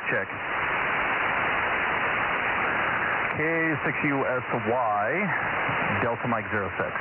check. K6USY, Delta Mike 06.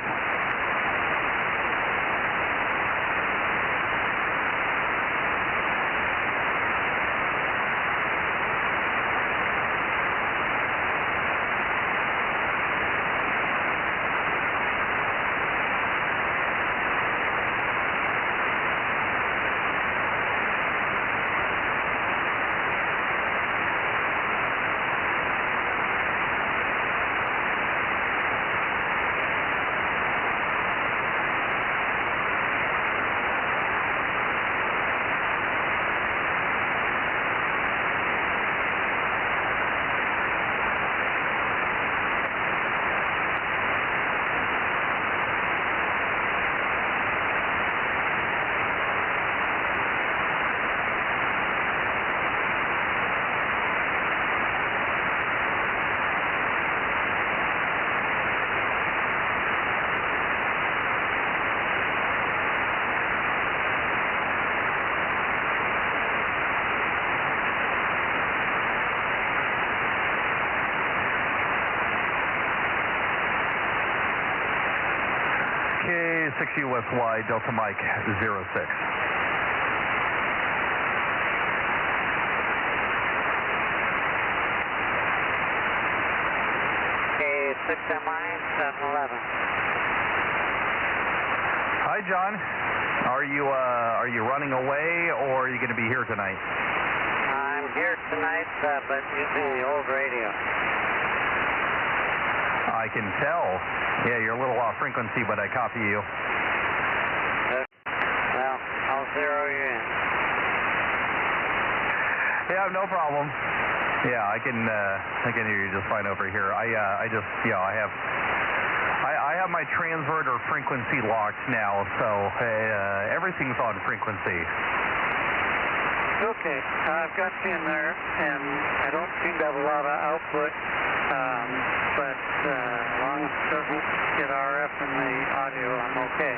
K6USY, Delta Mike 06. K6MI 711. Hi, John. Are you running away, or are you going to be here tonight? I'm here tonight, but using the old radio. I can tell. Yeah, you're a little off frequency, but I copy you. Well, I'll zero you in. Yeah, no problem. Yeah, I can hear you just fine over here. I have my transverter frequency locked now, so everything's on frequency. Okay, I've got you in there, and I don't seem to have a lot of output, but as long as it doesn't get RF in the audio, I'm okay.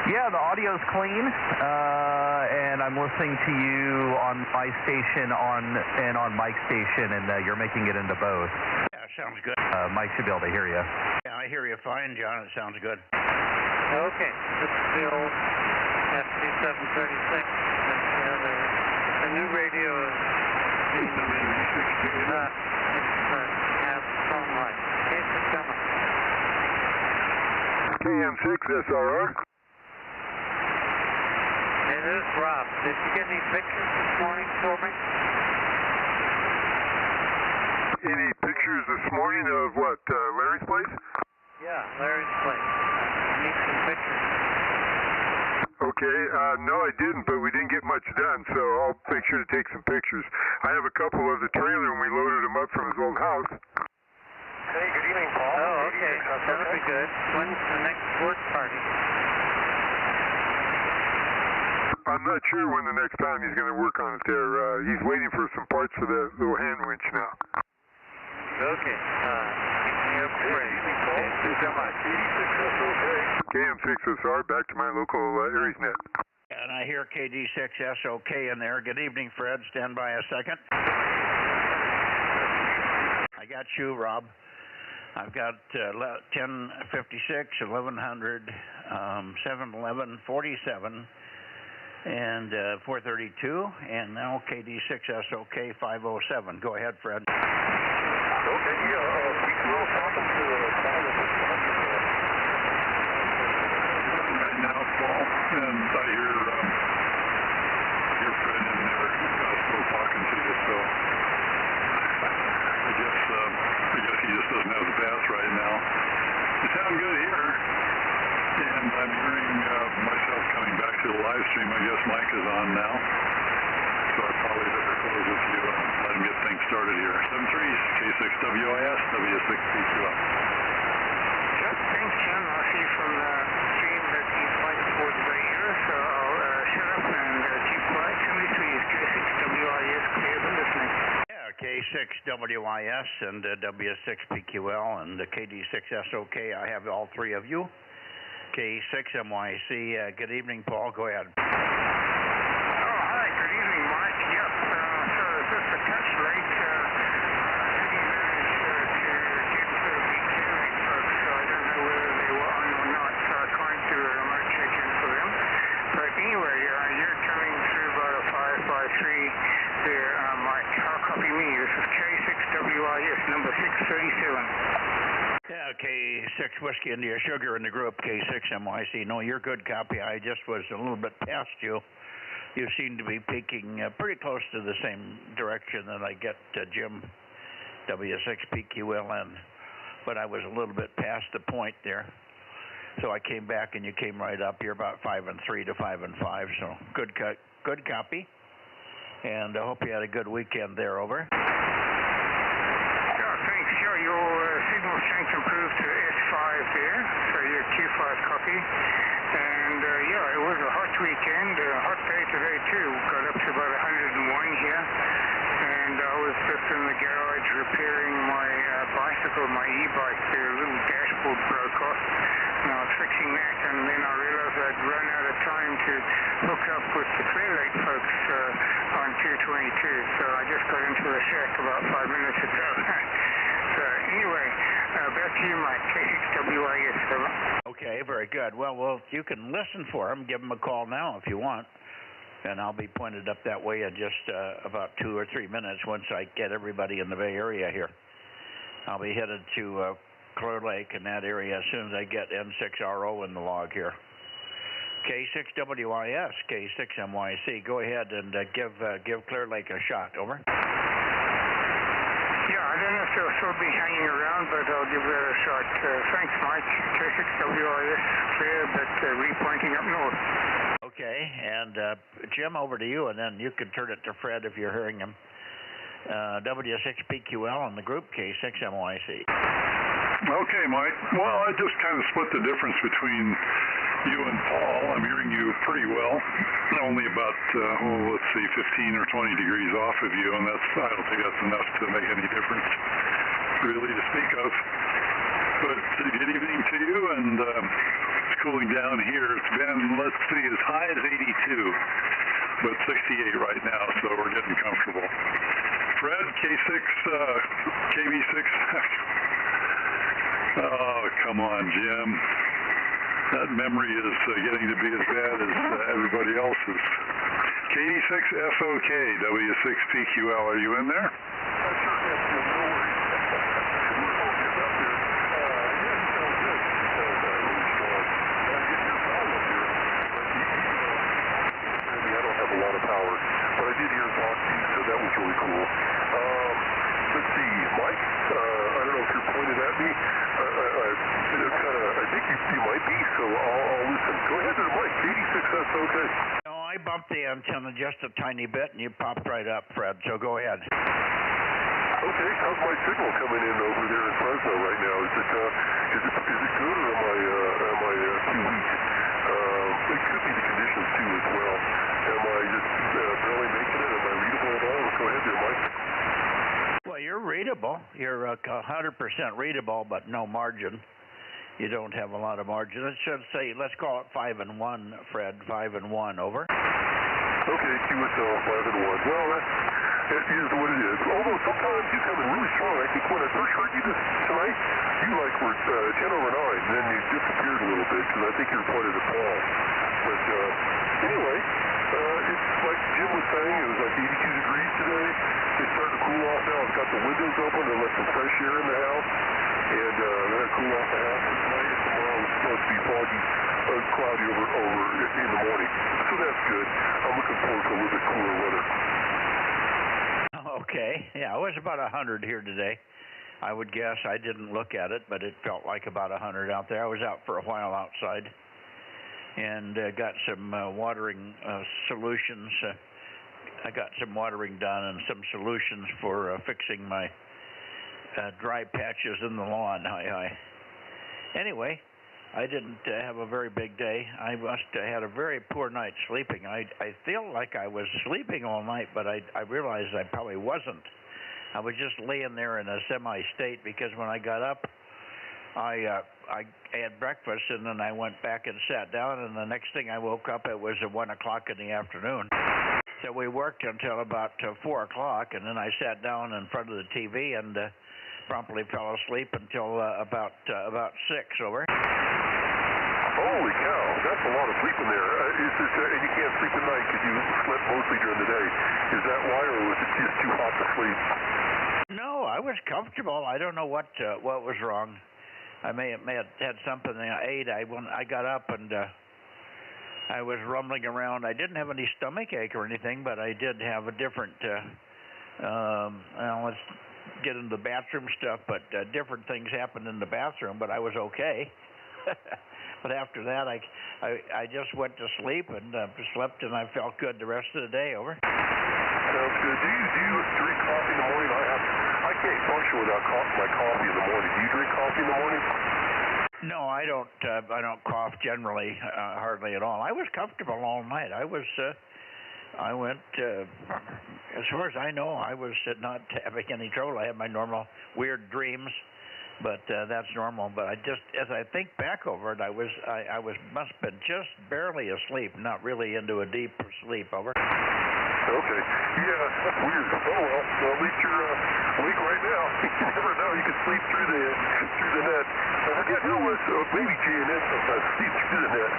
Yeah, the audio's clean, and I'm listening to you on my station and on Mike's station, and you're making it into both. Yeah, sounds good. Mike should be able to hear you. Yeah, I hear you fine, John. It sounds good. Okay, this is the old FT736. The new radio is has phone line. Case is coming. KM6SRR. It is Rob. Did you get any pictures this morning for me? Any pictures this morning of what, Larry's place? Yeah, Larry's place. I need some pictures. Okay, no I didn't, but we didn't get much done, so I'll make sure to take some pictures. I have a couple of the trailer and we loaded him up from his old house. Hey, good evening, Paul. Oh, okay. That'll be good. When's the next work party? I'm not sure when the next time he's going to work on it there. He's waiting for some parts for the little hand winch now. Okay. You're free. Thank you so much. KM6SR, back to my local Aries net. And I hear KD6SOK in there. Good evening, Fred. Stand by a second. I got you, Rob. I've got 1056, 1100, 711, 47, and 432, and now KD6SOK 507. Go ahead, Fred. Okay, yeah, we can all happen to right now, Paul, and I hear Fred in there still talking to you, so I guess he just doesn't have the bass right now. You sound good here, and I'm hearing myself coming back to the live stream. I guess Mike is on now, so I probably better close with you and let him get things started here. 73s, K6WIS, W6PQL. Yep, thanks, John. I see from the stream that he's fighting for the radio, so I'll shut up and keep quiet. 73s, K6WIS, clear for listening. Yeah, K6WIS and W6PQL and the KD6SOK. I have all three of you. K6MYC. Good evening, Paul. Go ahead. Oh, hi. Good evening, Mike. K6 Whiskey India Sugar in the group, K6 MYC. No, you're good copy. I just was a little bit past you. You seem to be peaking pretty close to the same direction that I get Jim W6PQLN, but I was a little bit past the point there. So I came back and you came right up. You're about 5 and 3 to 5 and 5. So good copy. And I hope you had a good weekend there. Over. Yeah, thanks. Yeah, your signal strength improved to S5 there. So you're Q5 copy. And yeah, it was a hot weekend, a hot day today too. Got up to about 101 here. And I was just in the garage repairing my bicycle, my e-bike. The little dashboard broke off. And I was fixing that, and then I realized I'd run out of time to hook up with the Clear Lake folks on 222. So I just got into the shack about 5 minutes ago. So anyway, back to you, Mike. K6WIS, over. Okay, very good. Well, you can listen for him. Give him a call now if you want. And I'll be pointed up that way in just about 2 or 3 minutes once I get everybody in the Bay Area here. I'll be headed to Clear Lake in that area as soon as I get N6RO in the log here. K6WIS, K6MYC. Go ahead and give Clear Lake a shot. Over. Yeah, I don't know if they'll still be hanging around, but I'll give that a shot. Thanks, Mike. K6WIS, clear, but repointing up north. Okay, and Jim, over to you, and then you can turn it to Fred if you're hearing him. W6PQL on the group, K6MYC. Okay, Mike. Well, I just kind of split the difference between you and Paul. I'm hearing you pretty well. Only about, let's see, 15 or 20 degrees off of you, and I don't think that's enough to make any difference, really, to speak of. But good evening to you, and it's cooling down here. It's been, let's see, as high as 82, but 68 right now, so we're getting comfortable. Fred, K6, KV6. Oh, come on, Jim. That memory is getting to be as bad as everybody else's. KD6SOK, W6PQL, are you in there? A lot of power, but I did hear talking, so that was really cool. Let's see, Mike, I don't know if you're pointed at me. I think you might be, so I'll listen. Go ahead there, Mike. 86, okay. No, I bumped the antenna just a tiny bit, and you popped right up, Fred, so go ahead. Okay, how's my signal coming in over there in Fresno right now? Is it good, or am I too weak? It could be the conditions too as well. Am I just barely making it? Am I readable at all? Go ahead there, Mike. Well, you're readable. You're 100% readable, but no margin. You don't have a lot of margin. It should say, let's call it 5 and 1, Fred. 5 and 1, over. Okay, QSL 5 and 1. Well, it is what it is. Although sometimes you come in really strong. I think when I first heard you tonight, you were 10 over 9, and then you disappeared a little bit because I think you were pointed at Paul. But anyway, it's like Jim was saying, it was like 82 degrees today. It's starting to cool off now. I've got the windows open to let some fresh air in the house, and then I cool off the house tonight. And tomorrow it's supposed to be foggy, cloudy over in the morning. So that's good. I'm looking forward to a little bit cooler weather. Okay, yeah, it was about 100 here today. I would guess. I didn't look at it, but it felt like about 100 out there. I was out for a while outside and got some watering solutions. I got some watering done and some solutions for fixing my dry patches in the lawn. Anyway, I didn't have a very big day. I must have had a very poor night sleeping. I feel like I was sleeping all night, but I realized I probably wasn't. I was just laying there in a semi-state because when I got up, I had breakfast, and then I went back and sat down, and the next thing I woke up, it was at 1 o'clock in the afternoon. So we worked until about 4 o'clock, and then I sat down in front of the TV and promptly fell asleep until about 6, over. Holy cow, that's a lot of sleep in there. And you can't sleep at night because you slept mostly during the day. Is that why, or was it just too hot to sleep? No, I was comfortable. I don't know what was wrong. I may have had something I ate. I got up and I was rumbling around. I didn't have any stomach ache or anything, but I did have a different. Let's get into the bathroom stuff, but different things happened in the bathroom. But I was okay. But after that, I just went to sleep and slept, and I felt good the rest of the day. Over. Sounds good. Do you drink coffee in the morning? I can't function without my coffee in the morning. Do you drink coffee in the morning? No, I don't. I don't cough generally, hardly at all. I was comfortable all night. I went. As far as I know, I was not having any trouble. I had my normal weird dreams. But that's normal. But as I think back over it, I must have been just barely asleep, not really into a deep sleep. Over. Okay. Yeah, that's weird. Oh well. At least you're awake right now. You never know. You can sleep through the net. I forget who was maybe J&N sometimes sleep through the net.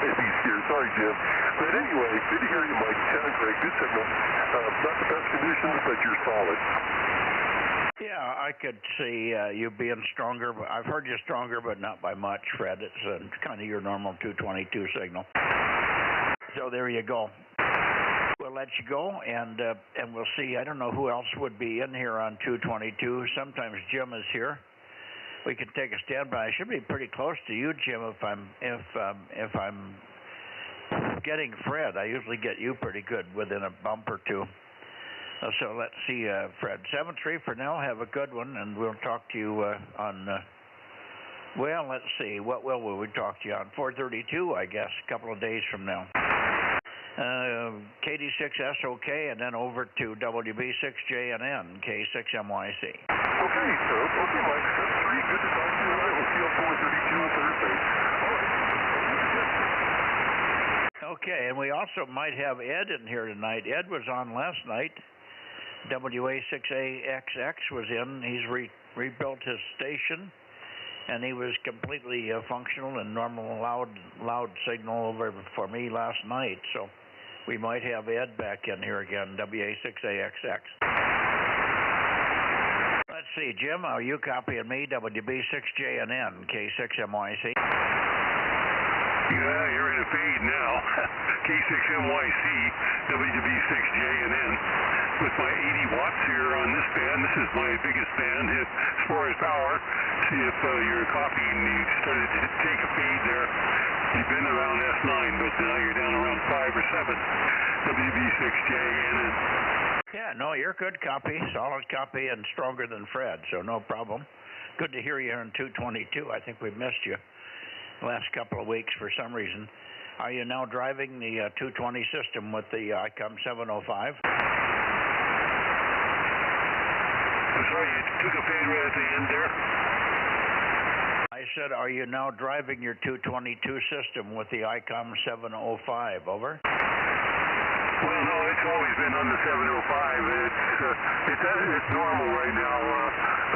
Maybe he's here. Sorry, Jim. But anyway, good to hear you, Mike. Sound great. Good signal. Not the best conditions, but you're solid. Yeah, I could see you being stronger. I've heard you stronger, but not by much, Fred. It's kind of your normal 222 signal. So there you go. We'll let you go, and we'll see. I don't know who else would be in here on 222. Sometimes Jim is here. We can take a standby. I should be pretty close to you, Jim, if I'm getting Fred. I usually get you pretty good within a bump or two. So let's see, Fred. 7-3 for now. Have a good one, and we'll talk to you on, well, let's see. What will we talk to you on? 432, I guess, a couple of days from now. KD6SOK, and then over to WB6JNN, K6MYC. Okay, okay, Mike. 7-3. Good to talk to you tonight. We'll see you on 432 on Thursday. All right. Okay, and we also might have Ed in here tonight. Ed was on last night. WA6AXX was in. He's rebuilt his station, and he was completely functional and normal loud signal over for me last night. So we might have Ed back in here again, WA6AXX. Let's see, Jim, are you copying me? WB6JNN, K6MYC. Yeah, you're in a fade now. K6MYC, WB6JNN. With my 80 watts here on this band, this is my biggest band as far as power. See if you're copying me. Started to take a fade there. You've been around S9, but now you're down around 5 or 7. WB6JNN. Yeah, no, you're good copy, solid copy, and stronger than Fred, so no problem. Good to hear you on 222. I think we missed you the last couple of weeks for some reason. Are you now driving the 220 system with the ICOM 705? I'm sorry, you took a fade right at the end there. I said, are you now driving your 222 system with the ICOM 705? Over. Well, no, it's always been on the 705. It's normal right now.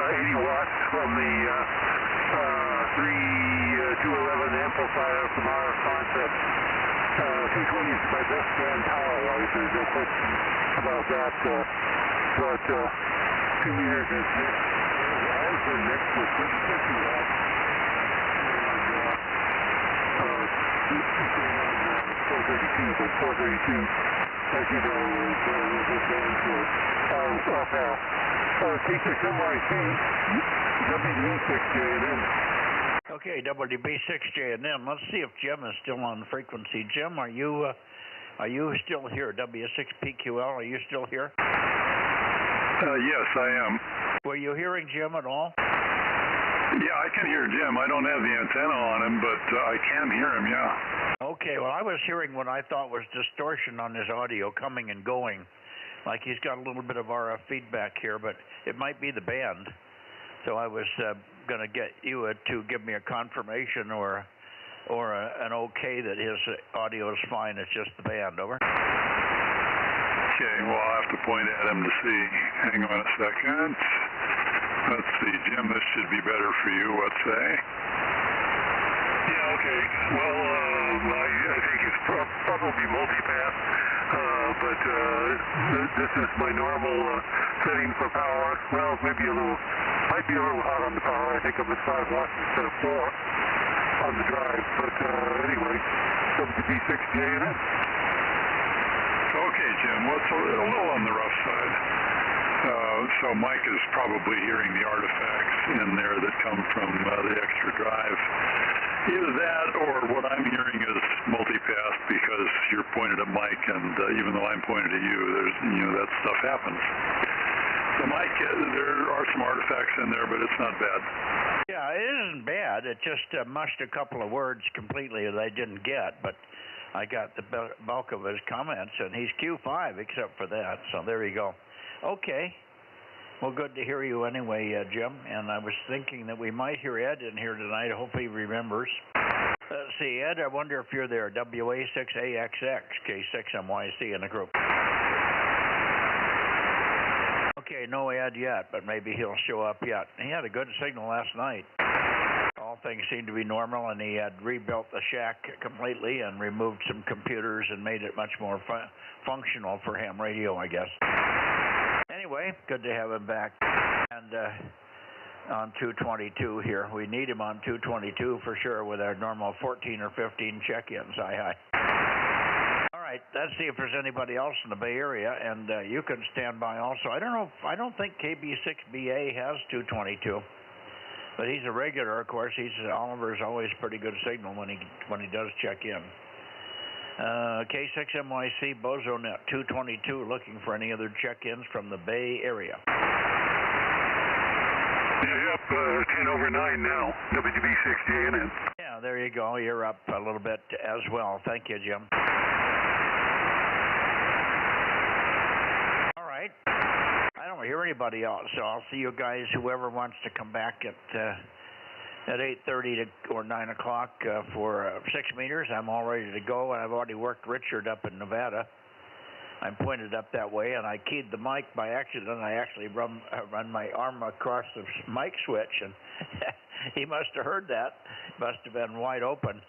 80 watts from the 211 amplifier from our concept. 220 is my best band power-wise. There's no question about that. But 2 years is always been mixed with 50 watts. And 432, but 432, as you know, is a good band for K6MYC, WB6JNN. Okay, WB6JNN. Let's see if Jim is still on frequency. Jim, are you still here? W6PQL, are you still here? Yes, I am. Were you hearing Jim at all? Yeah, I can hear Jim. I don't have the antenna on him, but I can hear him, yeah. Okay, well, I was hearing what I thought was distortion on his audio coming and going. Like he's got a little bit of RF feedback here, but it might be the band. So I was going to get you to give me a confirmation or an okay that his audio is fine. It's just the band. Over. Okay, well, I'll have to point at him to see. Hang on a second. Let's see, Jim, this should be better for you, let's say. Yeah, okay. Well, I think it's probably multipath, but this is my normal setting for power. Well, might be a little hot on the power. I think I'm at 5 watts instead of 4 on the drive. But anyway, WB6JNS. Okay, Jim, what's a little on the rough side? So Mike is probably hearing the artifacts in there that come from the extra drive. Is that, or what I'm hearing is multipath because you're pointed at Mike, and even though I'm pointed at you, there's, that stuff happens. So Mike, there are some artifacts in there, but it's not bad. Yeah, it isn't bad. It just mushed a couple of words completely that I didn't get, but I got the bulk of his comments, and he's Q5 except for that, so there you go. Okay. Well, good to hear you anyway, Jim, and I was thinking that we might hear Ed in here tonight. I hope he remembers. Let's see, Ed, I wonder if you're there. WA6AXX, K6MYC in the group. Okay, no Ed yet, but maybe he'll show up yet. He had a good signal last night. All things seemed to be normal, and he had rebuilt the shack completely and removed some computers and made it much more functional for ham radio, I guess. Anyway, good to have him back. And on 222 here. We need him on 222 for sure with our normal 14 or 15 check-ins. Hi. All right, let's see if there's anybody else in the Bay Area, and you can stand by also. I don't think KB6BA has 222, but he's a regular, of course. Oliver's always pretty good signal when he does check in. K6MYC Bozo Net 222, looking for any other check-ins from the Bay Area. Yep, 10 over 9 now, WB6JNN. Yeah, there you go. You're up a little bit as well. Thank you, Jim. All right. I don't hear anybody else, so I'll see you guys, whoever wants to come back at 8:30 or 9 o'clock for 6 meters. I'm all ready to go, and I've already worked Richard up in Nevada. I'm pointed up that way, and I keyed the mic by accident. I actually run my arm across the mic switch, and he must have heard that. Must have been wide open.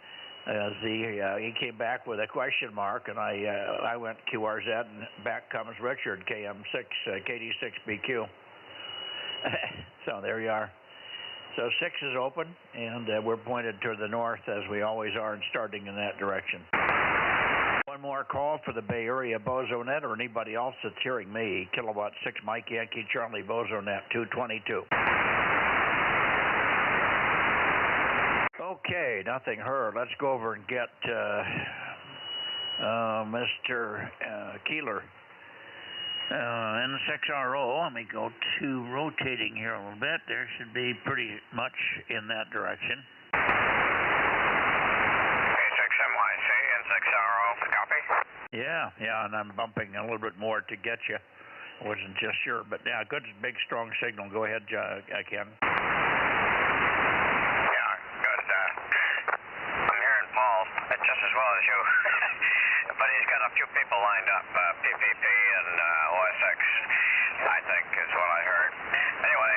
As he came back with a question mark, and I went QRZ, and back comes Richard, KM6, KD6BQ. So there you are. So 6 is open, and we're pointed to the north as we always are, and starting in that direction. One more call for the Bay Area Bozo Net, or anybody else that's hearing me. Kilowatt 6 Mike Yankee Charlie Bozo Net 222. Okay, nothing heard. Let's go over and get Mr. Keeler. N6RO, let me go to rotating here a little bit. There should be pretty much in that direction. K6MYC, N6RO, copy? Yeah, and I'm bumping a little bit more to get you. I wasn't just sure, but yeah, good, big, strong signal. Go ahead, Ken. Yeah, good. I'm hearing Paul just as well as you. But he's got a few people lined up, PPP and OSX, I think is what I heard. Anyway,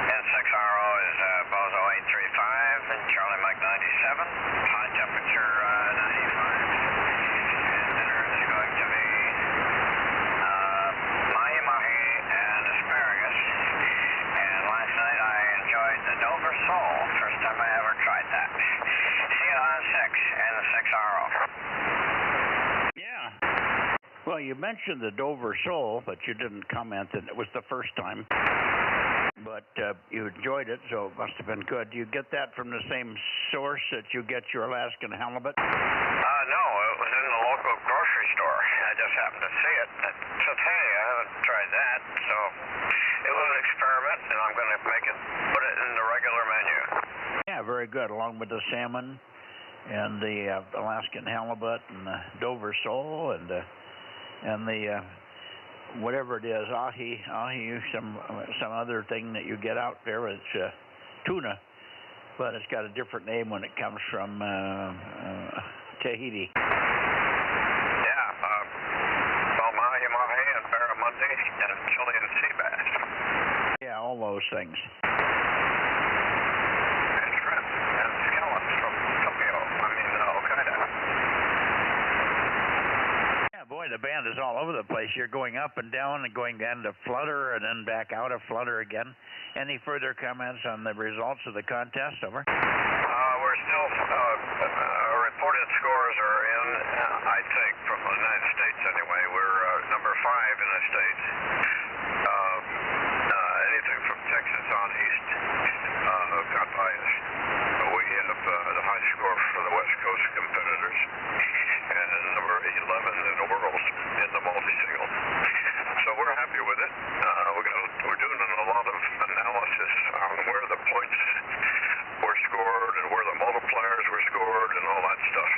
N6RO is Bozo 835 and Charlie Mike 97, high temperature 95, and dinner is going to be mahi-mahi and asparagus. And last night I enjoyed the Dover sole, first time I ever tried that. See you on 6 and the 6RO. Well, you mentioned the Dover sole, but you didn't comment that it was the first time. But you enjoyed it, so it must have been good. Do you get that from the same source that you get your Alaskan halibut? No, it was in the local grocery store. I just happened to see it. I said, hey, I haven't tried that. So it was an experiment, and I'm going to put it in the regular menu. Yeah, very good, along with the salmon and the Alaskan halibut and the Dover sole and the whatever it is, ahi, some other thing that you get out there. It's tuna, but it's got a different name when it comes from Tahiti. Yeah, mahi-mahi and barramundi and Chilean sea bass. Yeah, all those things. And shrimp and scallops from Okinawa. Boy, the band is all over the the place. You're going up and down and going down to flutter and then back out of flutter again. Any further comments on the results of the contest? Over. We're still, reported scores are in, I think, from the United States anyway. We're number 5 in the States. Anything from Texas on east got by us. We have the high score for the West Coast competitors, and number 11 in the world in the multi-single. So we're happy with it. We're doing a lot of analysis on where the points were scored and where the multipliers were scored and all that stuff.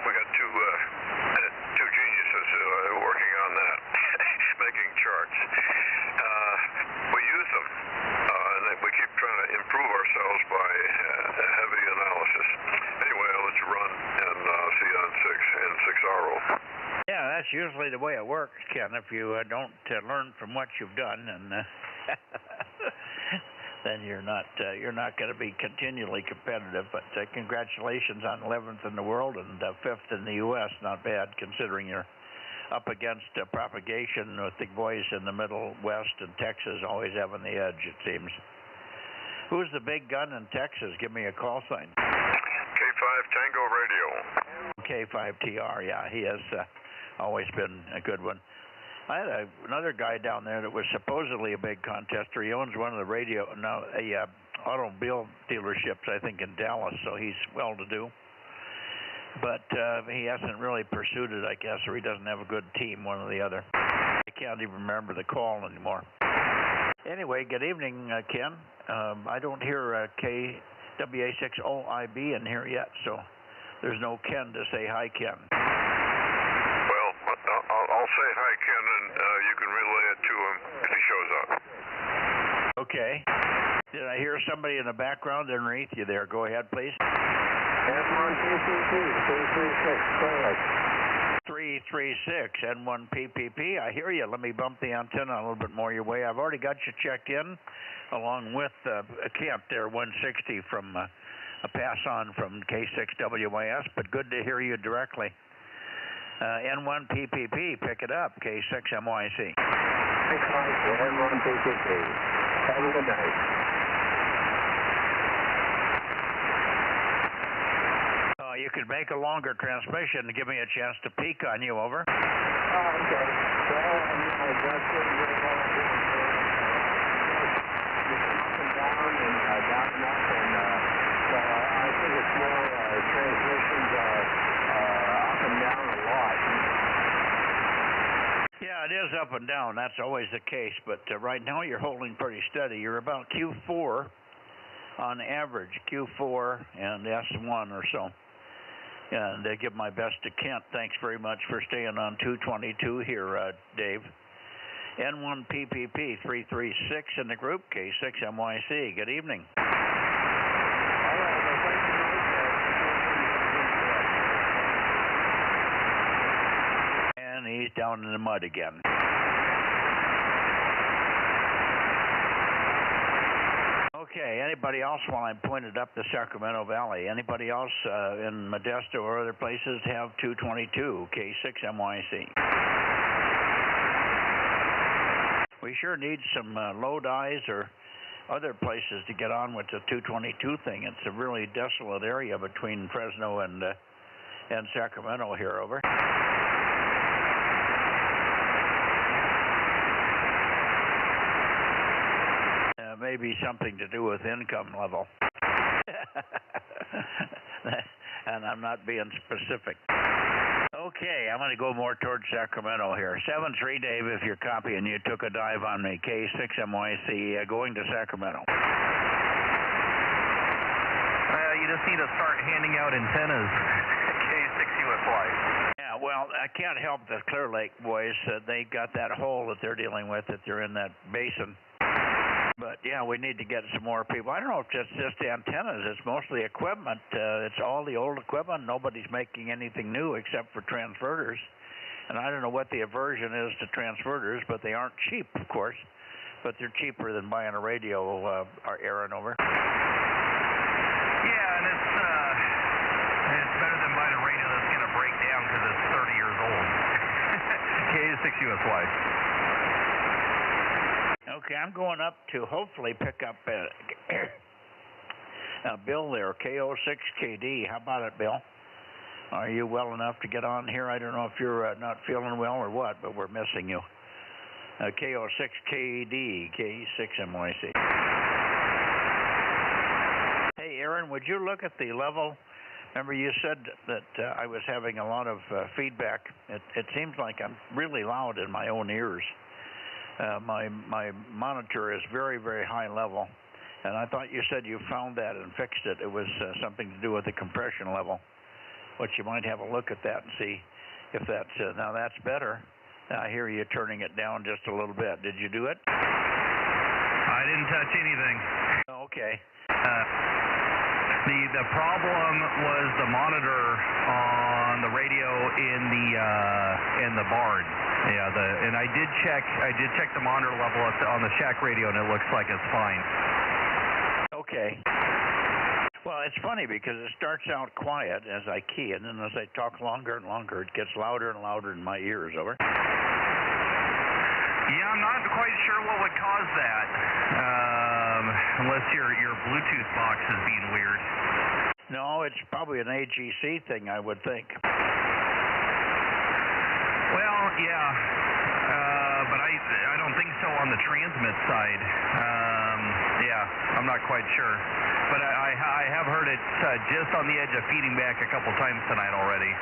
We got two geniuses working on that, making charts. We use them, and we keep trying to improve ourselves by heavy analysis. Anyway, I'll let you run and see you on 6RO. Yeah, that's usually the way it works, Ken. If you don't learn from what you've done, and then you're not going to be continually competitive. But congratulations on 11th in the world and 5th in the U.S. Not bad, considering you're up against propagation with the boys in the Middle West and Texas always having the edge, it seems. Who's the big gun in Texas? Give me a call sign. K5 Tango Radio. K5TR, yeah, he has always been a good one. I had another guy down there that was supposedly a big contester. He owns one of the automobile dealerships, I think, in Dallas, so he's well-to-do. But he hasn't really pursued it, I guess, or he doesn't have a good team, one or the other. I can't even remember the call anymore. Anyway, good evening, Ken. I don't hear KWA60IB in here yet, so there's no Ken to say hi, Ken. Well, I'll say hi, Ken, and you can relay it to him if he shows up. Okay. Did I hear somebody in the background underneath you there? Go ahead, please. N1 PPP, 336, Charlotte. 336, N1 PPP. I hear you. Let me bump the antenna a little bit more your way. I've already got you checked in, along with Kent there, 160 from a pass-on from K6WYS, but good to hear you directly. N1 PPP, pick it up, K6MYC. N1 PPP. Have a good night. You could make a longer transmission to give me a chance to peek on you, over. Oh, okay. Well, I got pretty good up and down and down and up, and so I think it's more transmissions are up and down a lot. Yeah, it is up and down. That's always the case, but right now you're holding pretty steady. You're about Q4 on average, Q4 and S1 or so. And I give my best to Kent. Thanks very much for staying on 222 here, Dave. N1 PPP 336 in the group, K6MYC. Good evening. And he's down in the mud again. Okay, anybody else while I'm pointed up the Sacramento Valley? Anybody else in Modesto or other places have 222, K6MYC? We sure need some low dyes or other places to get on with the 222 thing. It's a really desolate area between Fresno and Sacramento here, over. Maybe something to do with income level. And I'm not being specific. Okay, I'm going to go more towards Sacramento here. 7-3, Dave, if you're copying, you took a dive on me. K6MYC going to Sacramento. You just need to start handing out antennas. K6UFY. Yeah, well, I can't help the Clear Lake boys. They got that hole that they're dealing with, that they're in that basin. But, yeah, we need to get some more people. I don't know if it's just antennas. It's mostly equipment. It's all the old equipment. Nobody's making anything new except for transverters. And I don't know what the aversion is to transverters, but they aren't cheap, of course. But they're cheaper than buying a radio, Aaron, over. Yeah, and it's better than buying a radio that's going to break down because it's 30 years old. 6USY. Okay, I'm going up to hopefully pick up Bill there, KO6KD. How about it, Bill? Are you well enough to get on here? I don't know if you're not feeling well or what, but we're missing you. KO6KD, K6MYC. Hey, Aaron, would you look at the level? Remember you said that I was having a lot of feedback. It seems like I'm really loud in my own ears. My monitor is very, very high level, and I thought you said you found that and fixed it. It was something to do with the compression level, which you might have a look at that and see if that's, now that's better. I hear you turning it down just a little bit. Did you do it? I didn't touch anything. Okay. The problem was the monitor on the radio in the barn. Yeah, and I did check the monitor level on the shack radio, and it looks like it's fine. Okay. Well, it's funny because it starts out quiet as I key, and then as I talk longer and longer, it gets louder and louder in my ears. Over. Yeah, I'm not quite sure what would cause that, unless your Bluetooth box is being weird. No, it's probably an AGC thing, I would think. Well, yeah, but I don't think so on the transmit side. Yeah, I'm not quite sure. But I have heard it just on the edge of feeding back a couple times tonight already.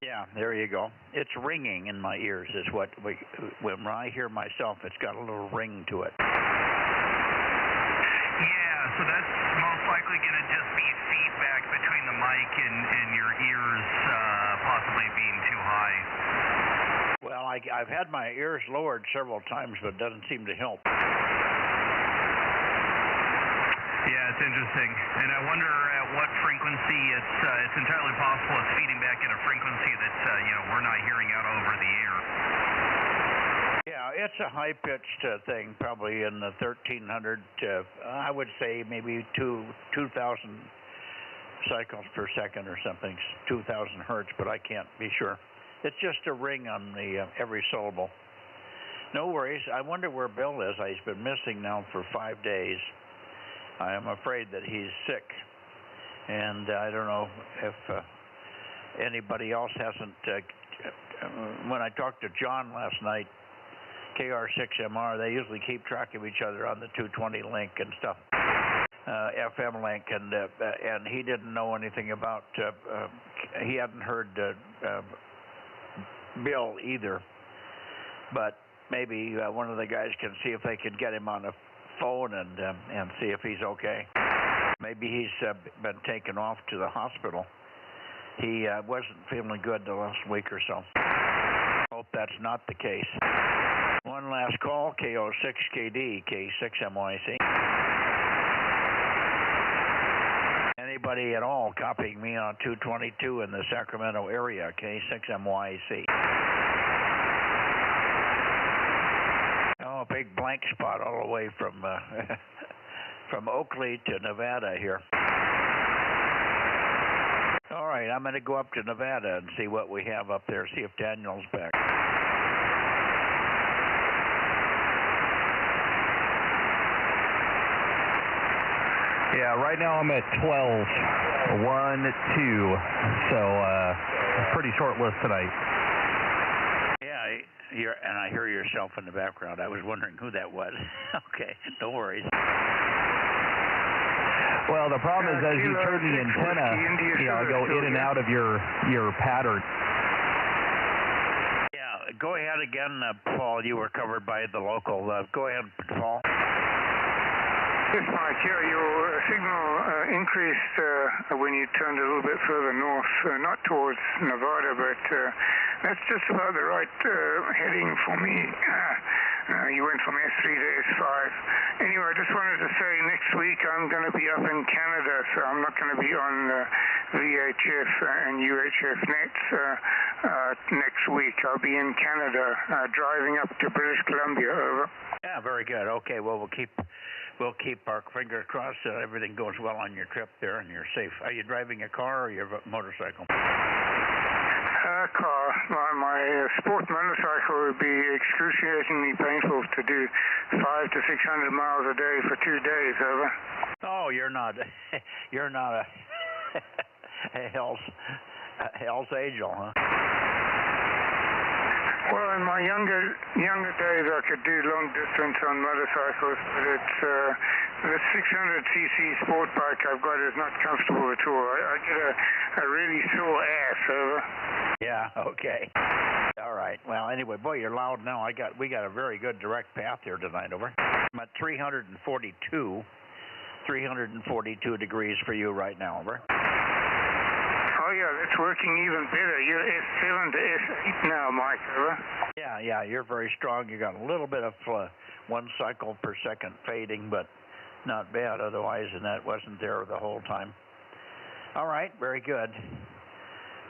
Yeah, there you go. It's ringing in my ears is what, when I hear myself, it's got a little ring to it. Yeah, so that's most likely going to just be feedback between the mic and your ears possibly being too high. Well, I've had my ears lowered several times, but it doesn't seem to help. Yeah, it's interesting, and I wonder at what frequency it's entirely possible it's feeding back at a frequency that we're not hearing out over the air. Yeah, it's a high-pitched thing, probably in the 1300 to I would say maybe 2,000 cycles per second or something, 2,000 hertz, but I can't be sure. It's just a ring on the every syllable. No worries. I wonder where Bill is. He's been missing now for 5 days. I am afraid that he's sick, and I don't know if anybody else hasn't. When I talked to John last night, KR6MR, they usually keep track of each other on the 220 link and stuff, FM link, and he didn't know anything about. He hadn't heard Bill either, but maybe one of the guys can see if they could get him on a phone and see if he's okay. Maybe he's been taken off to the hospital. He wasn't feeling good the last week or so. Hope that's not the case. One last call, KO6KD, K6MYC. Anybody at all copying me on 222 in the Sacramento area, K6MYC. Oh, a big blank spot all the way from from Oakley to Nevada here. All right, I'm going to go up to Nevada and see what we have up there, see if Daniel's back. Yeah, right now I'm at 12, 1, 2, so pretty short list tonight. And I hear yourself in the background. I was wondering who that was. Okay, no worries. Well, the problem is as you turn the antenna, I go in and out of your pattern. Yeah, go ahead again, Paul. You were covered by the local. Go ahead, Paul. Yes, Mike, your signal increased when you turned a little bit further north, not towards Nevada, but that's just about the right heading for me. You went from S3 to S5. Anyway, I just wanted to say next week I'm going to be up in Canada, so I'm not going to be on VHF and UHF nets next week. I'll be in Canada driving up to British Columbia. Over. Yeah, very good. Okay, well, we'll keep our fingers crossed that everything goes well on your trip there and you're safe. Are you driving a car or your motorcycle? my car, my sport motorcycle would be excruciatingly painful to do 500 to 600 miles a day for 2 days. Over. Oh, you're not a Hell's Angel, huh? Well, in my younger days, I could do long distance on motorcycles, but it's the 600cc sport bike I've got is not comfortable at all. I get a really sore ass. Over. Yeah. Okay. All right. Well, anyway, boy, you're loud now. We got a very good direct path here tonight. Over. I'm at 342 degrees for you right now. Over. Oh, yeah, that's working even better. You're S7 to S8 now, Mike. Over. Yeah, you're very strong. You got a little bit of 1 cycle per second fading, but not bad otherwise, and that wasn't there the whole time. All right, very good.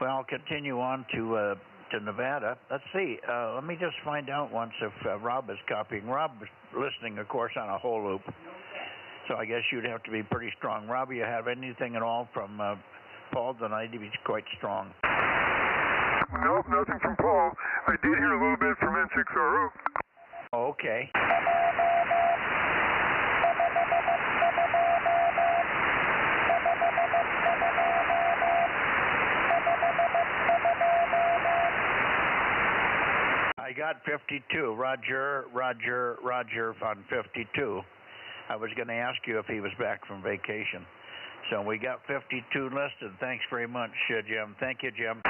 Well, I'll continue on to Nevada. Let's see. Let me just find out once if Rob is copying. Rob is listening, of course, on a whole loop. So I guess you'd have to be pretty strong. Rob, you have anything at all from Paul tonight? He's quite strong. Nope, nothing from Paul. I did hear a little bit from N6RO. Okay. I got 52. Roger on 52. I was going to ask you if he was back from vacation. So we got 52 listed. Thanks very much, Jim. Thank you, Jim.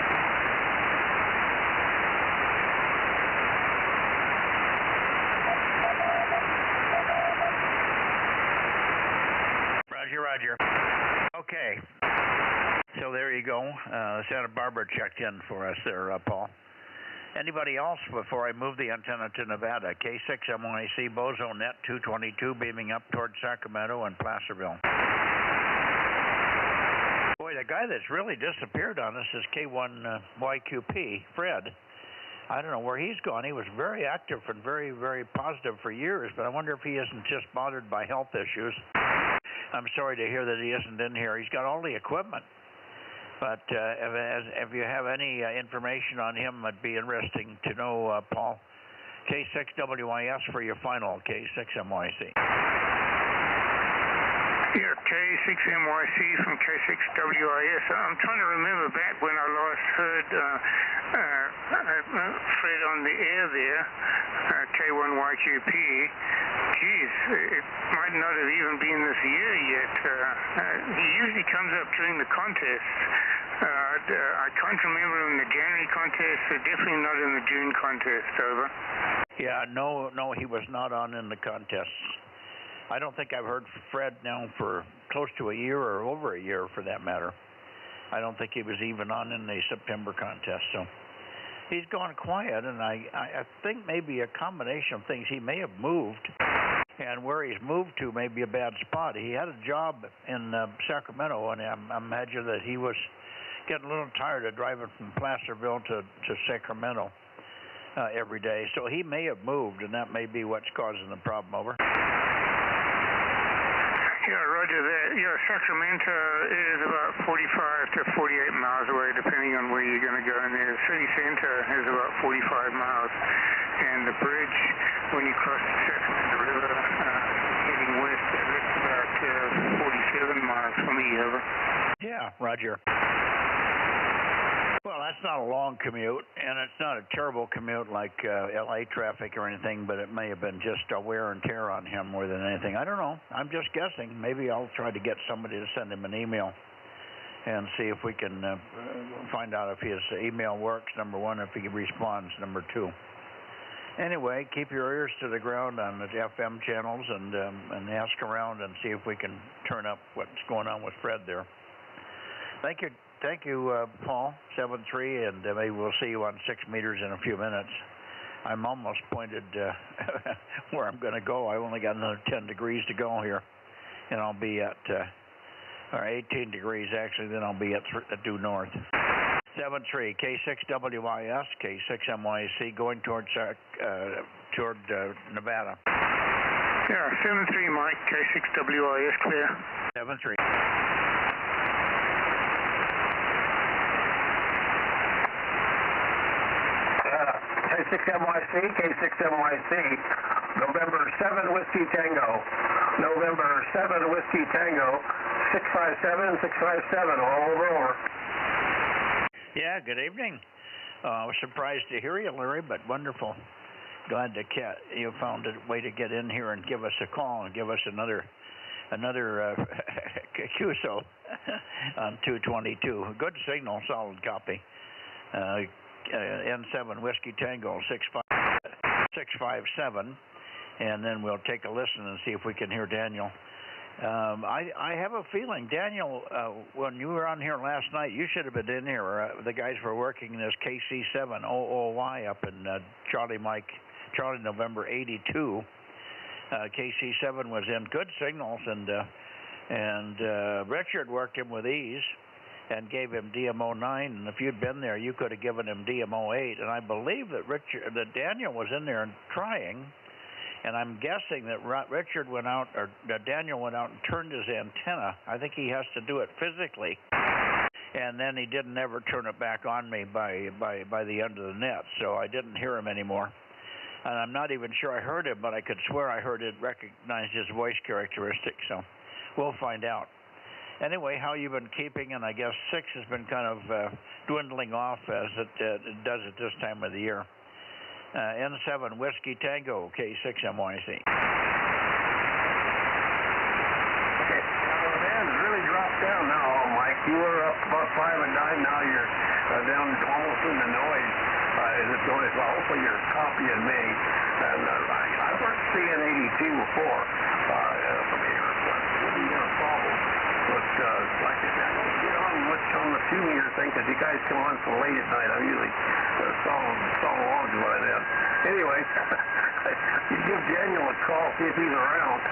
Roger. Okay. So there you go. Santa Barbara checked in for us there, Paul. Anybody else before I move the antenna to Nevada? K6MYC Bozo Net 222 beaming up towards Sacramento and Placerville. Boy, the guy that's really disappeared on us is K1YQP, Fred. I don't know where he's gone. He was very active and very, very positive for years, but I wonder if he isn't just bothered by health issues. I'm sorry to hear that he isn't in here. He's got all the equipment. But if you have any information on him, it'd be interesting to know, Paul. K6WIS for your final, K6MYC. Yeah, K6MYC from K6WIS. I'm trying to remember back when I last heard Fred on the air there, K1YQP. Geez, it might not have even been this year yet. He usually comes up during the contest. I can't remember in the January contest, so definitely not in the June contest. Over. Yeah, no, he was not on in the contests. I don't think I've heard Fred now for close to a year or over a year, for that matter. I don't think he was even on in the September contest. So he's gone quiet, and I think maybe a combination of things. He may have moved, and where he's moved to may be a bad spot. He had a job in Sacramento, and I imagine that he was getting a little tired of driving from Placerville to Sacramento every day. So he may have moved, and that may be what's causing the problem. Over. Yeah, roger that. Yeah, Sacramento is about 45 to 48 miles away, depending on where you're going to go. And the city center is about 45 miles. And the bridge, when you cross the Sacramento River, heading west, that's about 47 miles from me. Over. Yeah, roger. Well, that's not a long commute, and it's not a terrible commute like L.A. traffic or anything, but it may have been just a wear and tear on him more than anything. I don't know. I'm just guessing. Maybe I'll try to get somebody to send him an email and see if we can find out if his email works, number one, if he responds, number two. Anyway, keep your ears to the ground on the FM channels and ask around and see if we can turn up what's going on with Fred there. Thank you. Thank you, Paul, 7-3, and maybe we'll see you on 6 meters in a few minutes. I'm almost pointed where I'm going to go. I only got another 10 degrees to go here, and I'll be at, or 18 degrees actually, then I'll be at due north. 7-3, K6WIS, K6MYC, going toward Nevada. Yeah, 7-3, Mike, K6WIS, clear. 7-3. K6MYC, K6MYC, November 7 Whiskey Tango, November 7 Whiskey Tango, 657, 657, all over. Yeah, good evening. I was surprised to hear you, Larry, but wonderful. Glad to you found a way to get in here and give us a call and give us another QSO on 222. Good signal, solid copy. N7 Whiskey Tango 657, and then we'll take a listen and see if we can hear Daniel. I have a feeling, Daniel, when you were on here last night, you should have been in here. The guys were working this KC7OOY up in Charlie November 82. KC7 was in good signals, and Richard worked him with ease and gave him DMO9. And if you'd been there, you could have given him DMO8. And I believe that Daniel was in there and trying. And I'm guessing that Richard went out, or Daniel went out and turned his antenna. I think he has to do it physically. And then he didn't ever turn it back on me by the end of the net, so I didn't hear him anymore. And I'm not even sure I heard him, but I could swear I heard it, recognized his voice characteristics. So we'll find out. Anyway, how you been keeping? And I guess 6 has been kind of dwindling off as it does at this time of the year. N7 Whiskey Tango, K6MYC. Okay, now the band's really dropped down now, Mike. You were up about 5 and 9, now you're down almost in the noise. Is it noise? Well, hopefully you're copying me. And I've worked CN82 before from here, so it wouldn't be a problem. But like I said, I don't get on much on the 2-meter thing because you guys come on so late at night. I'm usually song along to what I did. Anyway, you give Daniel a call, see if he's around.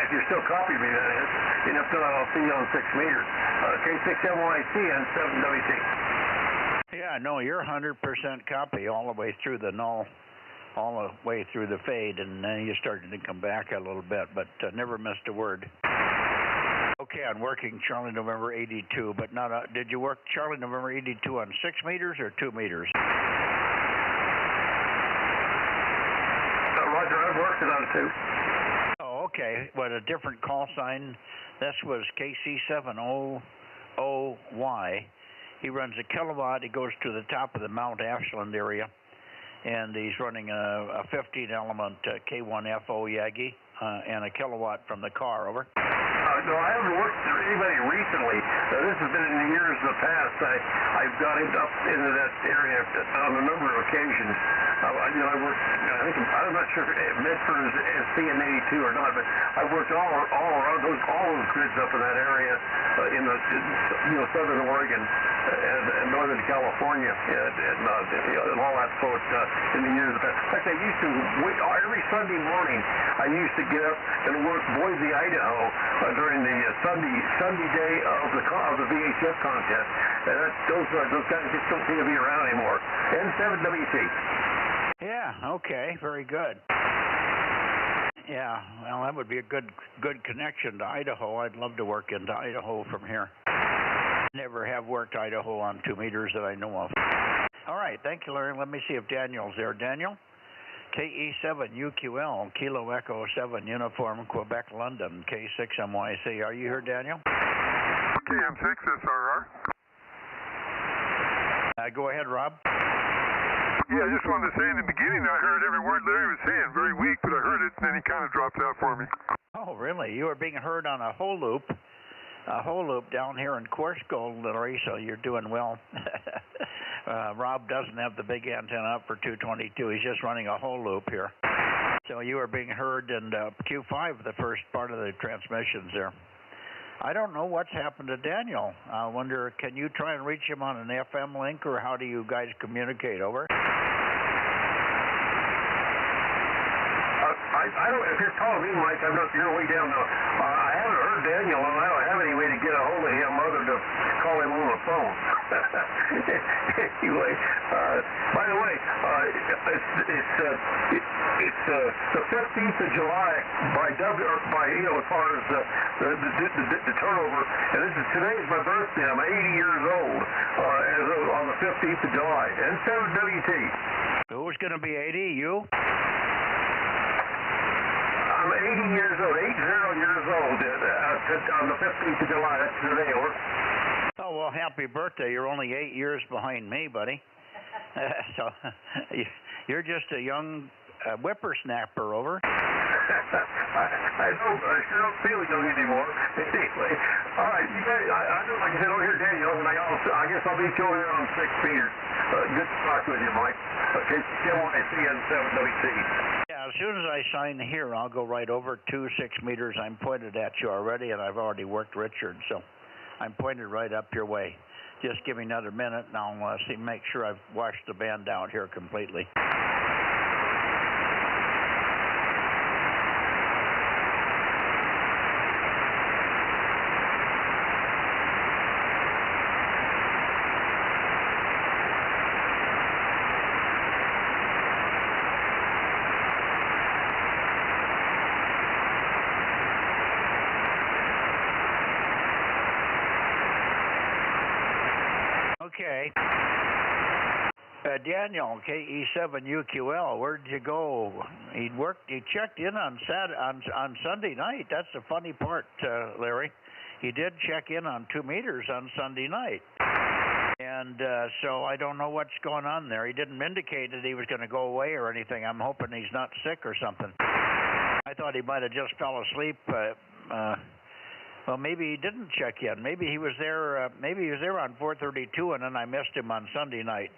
If you're still copying me, that is. And if not, I'll see you on 6 meters. K6MYC and 7WC. Yeah, no, you're 100% copy all the way through the null, all the way through the fade, and then you started to come back a little bit, but never missed a word. Okay, on working Charlie November 82, but not. Did you work Charlie November 82 on 6 meters or 2 meters? Roger, I've worked it on 2. Oh, okay. What, a different call sign? This was KC7OOY. He runs a kilowatt. He goes to the top of the Mount Ashland area, and he's running a 15-element K1FO Yagi and a kilowatt from the car. Over. No, I haven't worked for anybody recently. This has been in the years of the past. I've got up into that area on a number of occasions. I worked, I'm not sure if Medford is CN82 or not, but I've worked all around all those grids up in that area in southern Oregon and northern California and all that sort in the years of the past. In fact, I used to every Sunday morning. I used to get up and work Boise, Idaho during the Sunday day of the VHF contest. And those guys just don't seem to be around anymore. N7WC. Yeah, okay, very good. Yeah, well, that would be a good connection to Idaho. I'd love to work into Idaho from here. Never have worked Idaho on 2 meters that I know of. All right, thank you, Larry. Let me see if Daniel's there. Daniel? KE7UQL, Kilo Echo 7, Uniform, Quebec, London, K6MYC. Are you here, Daniel? KM6SRR. Go ahead, Rob. Yeah, I just wanted to say in the beginning I heard every word Larry was saying, very weak, but I heard it, and then he kind of dropped out for me. Oh, really? You were being heard on a whole loop down here in Coarsegold, Larry, so you're doing well. Rob doesn't have the big antenna up for 222. He's just running a whole loop here. So you were being heard in Q5, the first part of the transmissions there. I don't know what's happened to Daniel. I wonder, can you try and reach him on an FM link, or how do you guys communicate? Over. I don't. If you're calling me, Mike, I'm not. You're way down now. I haven't heard Daniel, and I don't have any way to get a hold of him other than call him on the phone. Anyway, by the way, It's the 15th of July by as far as the turnover. And today is my birthday. I'm 80 years old on the 15th of July. And 7WT. Who's going to be 80? You? I'm 80 years old, 80 years old on the 15th of July. That's today, over. Oh, well, happy birthday. You're only 8 years behind me, buddy. So you're just a young whippersnapper, over. I sure don't feel young anymore. Anyway, all right, you guys, I know, like I said, over here, Daniel, and I guess I'll be over here on 6 meters. Good to talk with you, Mike. Okay, KYC and 7WT. Yeah, as soon as I sign here, I'll go right over 6 meters. I'm pointed at you already, and I've already worked Richard, so I'm pointed right up your way. Just give me another minute, and I'll make sure I've washed the band out here completely. Okay. Daniel, KE7UQL, where'd you go? He checked in on Sunday night. That's the funny part, Larry. He did check in on 2 meters on Sunday night. And so I don't know what's going on there. He didn't indicate that he was going to go away or anything. I'm hoping he's not sick or something. I thought he might have just fell asleep. Well, maybe he didn't check in. Maybe he was there. Maybe he was there on 4:32, and then I missed him on Sunday night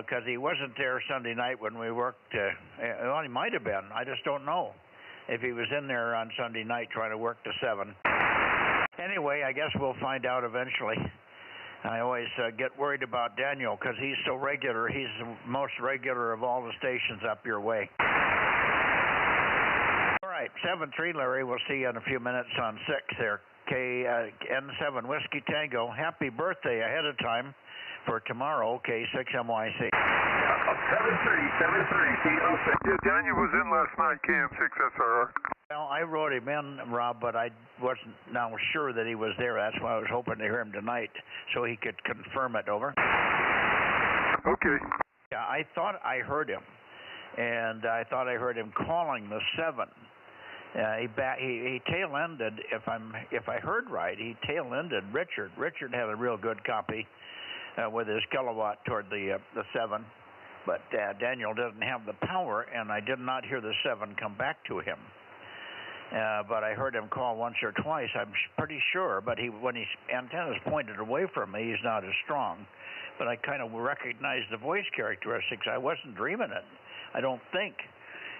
because he wasn't there Sunday night when we worked. Well, he might have been. I just don't know if he was in there on Sunday night trying to work to 7. Anyway, I guess we'll find out eventually. I always get worried about Daniel because he's so regular. He's the most regular of all the stations up your way. All right, 7-3, Larry. We'll see you in a few minutes on 6 there. N7 Whiskey Tango. Happy birthday ahead of time for tomorrow, K6MYC. 7-3, C06. Yeah, Daniel was in last night, KM6SR. Well, I wrote him in, Rob, but I wasn't now sure that he was there. That's why I was hoping to hear him tonight so he could confirm it, over. Okay. Yeah, I thought I heard him, and I thought I heard him calling the 7. He tail-ended, if I heard right, he tail-ended Richard. Richard had a real good copy with his kilowatt toward the 7, but Daniel doesn't have the power, and I did not hear the 7 come back to him. But I heard him call once or twice, I'm pretty sure, but when his antenna's pointed away from me, he's not as strong. But I kind of recognized the voice characteristics. I wasn't dreaming it, I don't think.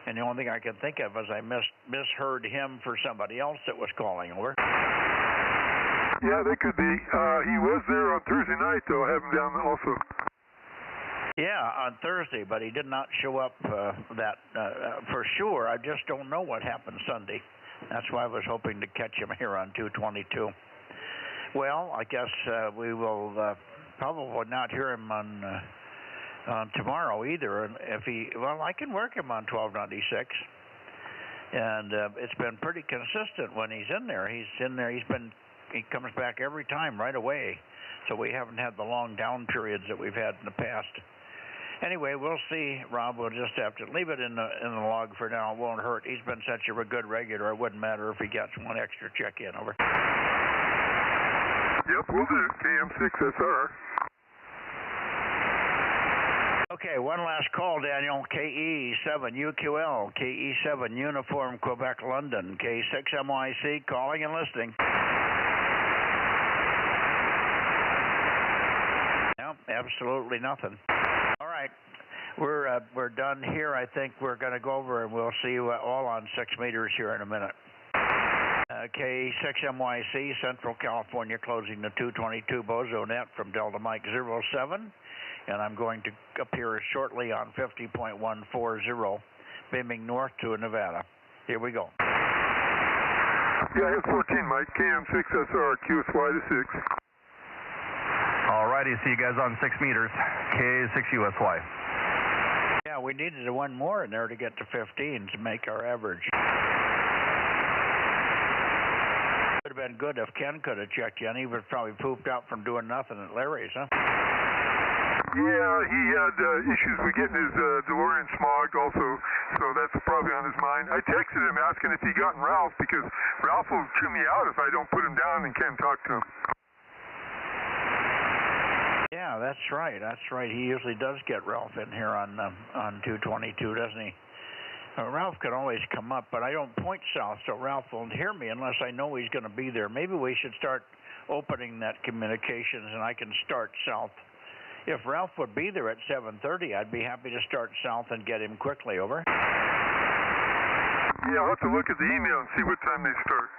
And the only thing I could think of is I misheard him for somebody else that was calling, over. Yeah, they could be. He was there on Thursday night, though. I have him down also. Yeah, on Thursday, but he did not show up for sure. I just don't know what happened Sunday. That's why I was hoping to catch him here on 222. Well, I guess we will probably not hear him on tomorrow either. And I can work him on 1296. And it's been pretty consistent when he's in there. He comes back every time right away. So we haven't had the long down periods that we've had in the past. Anyway, we'll see, Rob. We'll just have to leave it in the log for now. It won't hurt. He's been such a good regular. It wouldn't matter if he gets one extra check-in, over. Yep, we'll do. KM6SR. Okay, one last call, Daniel. KE7UQL, KE7 Uniform Quebec London, K6MYC, calling and listening. No, absolutely nothing. All right, we're done here. I think we're going to go over and we'll see you all on 6 meters here in a minute. K6MYC, Central California, closing the 222 Bozo Net from Delta Mike 07. And I'm going to appear shortly on 50.140, beaming north to Nevada. Here we go. Yeah, I have 14, Mike. KM6SR, QSY to 6. All righty, see you guys on 6 meters. K6USY. Yeah, we needed one more in there to get to 15 to make our average. Would have been good if Ken could have checked you, and he would probably pooped out from doing nothing at Larry's, huh? Yeah, he had issues with getting his DeLorean smogged also, so that's probably on his mind. I texted him asking if he gotten Ralph, because Ralph will chew me out if I don't put him down and can't talk to him. Yeah, that's right. That's right. He usually does get Ralph in here on 222, doesn't he? Ralph can always come up, but I don't point south, so Ralph won't hear me unless I know he's going to be there. Maybe we should start opening that communications, and I can start south. If Ralph would be there at 7:30, I'd be happy to start south and get him quickly, over. Yeah, I'll have to look at the email and see what time they start.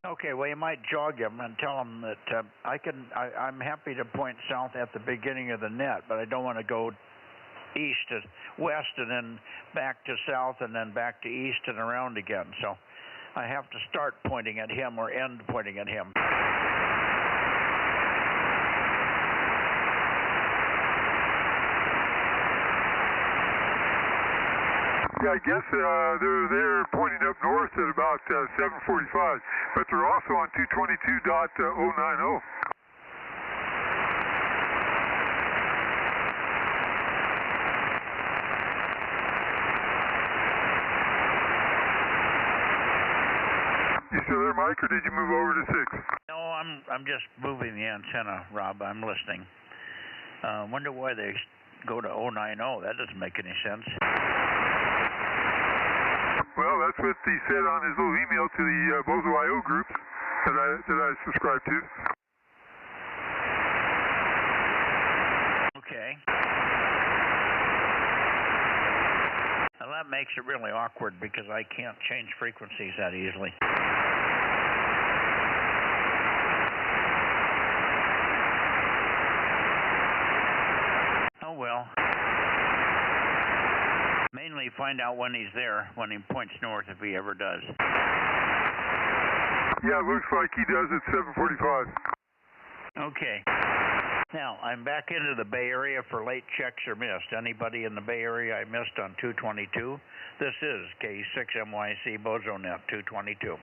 Okay, well, you might jog him and tell him that I'm happy to point south at the beginning of the net, but I don't want to go east to west and then back to south and then back to east and around again. So I have to start pointing at him or end pointing at him. Yeah, I guess they're pointing up north at about 7:45, but they're also on 222.090. You still there, Mike, or did you move over to 6? No, I'm just moving the antenna, Rob. I'm listening. Wonder why they go to 090. That doesn't make any sense. Well, that's what he said on his little email to the Bozo IO groups that I subscribe to. Okay. Well, that makes it really awkward because I can't change frequencies that easily. Oh well. Mainly find out when he's there, when he points north, if he ever does. Yeah, it looks like he does at 7:45. Okay. Now, I'm back into the Bay Area for late checks or missed. Anybody in the Bay Area I missed on 222? This is K6MYC Bozo Net 222.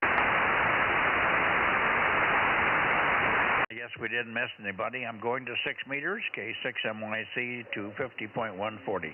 I guess we didn't miss anybody. I'm going to 6 meters, K6MYC 250.140.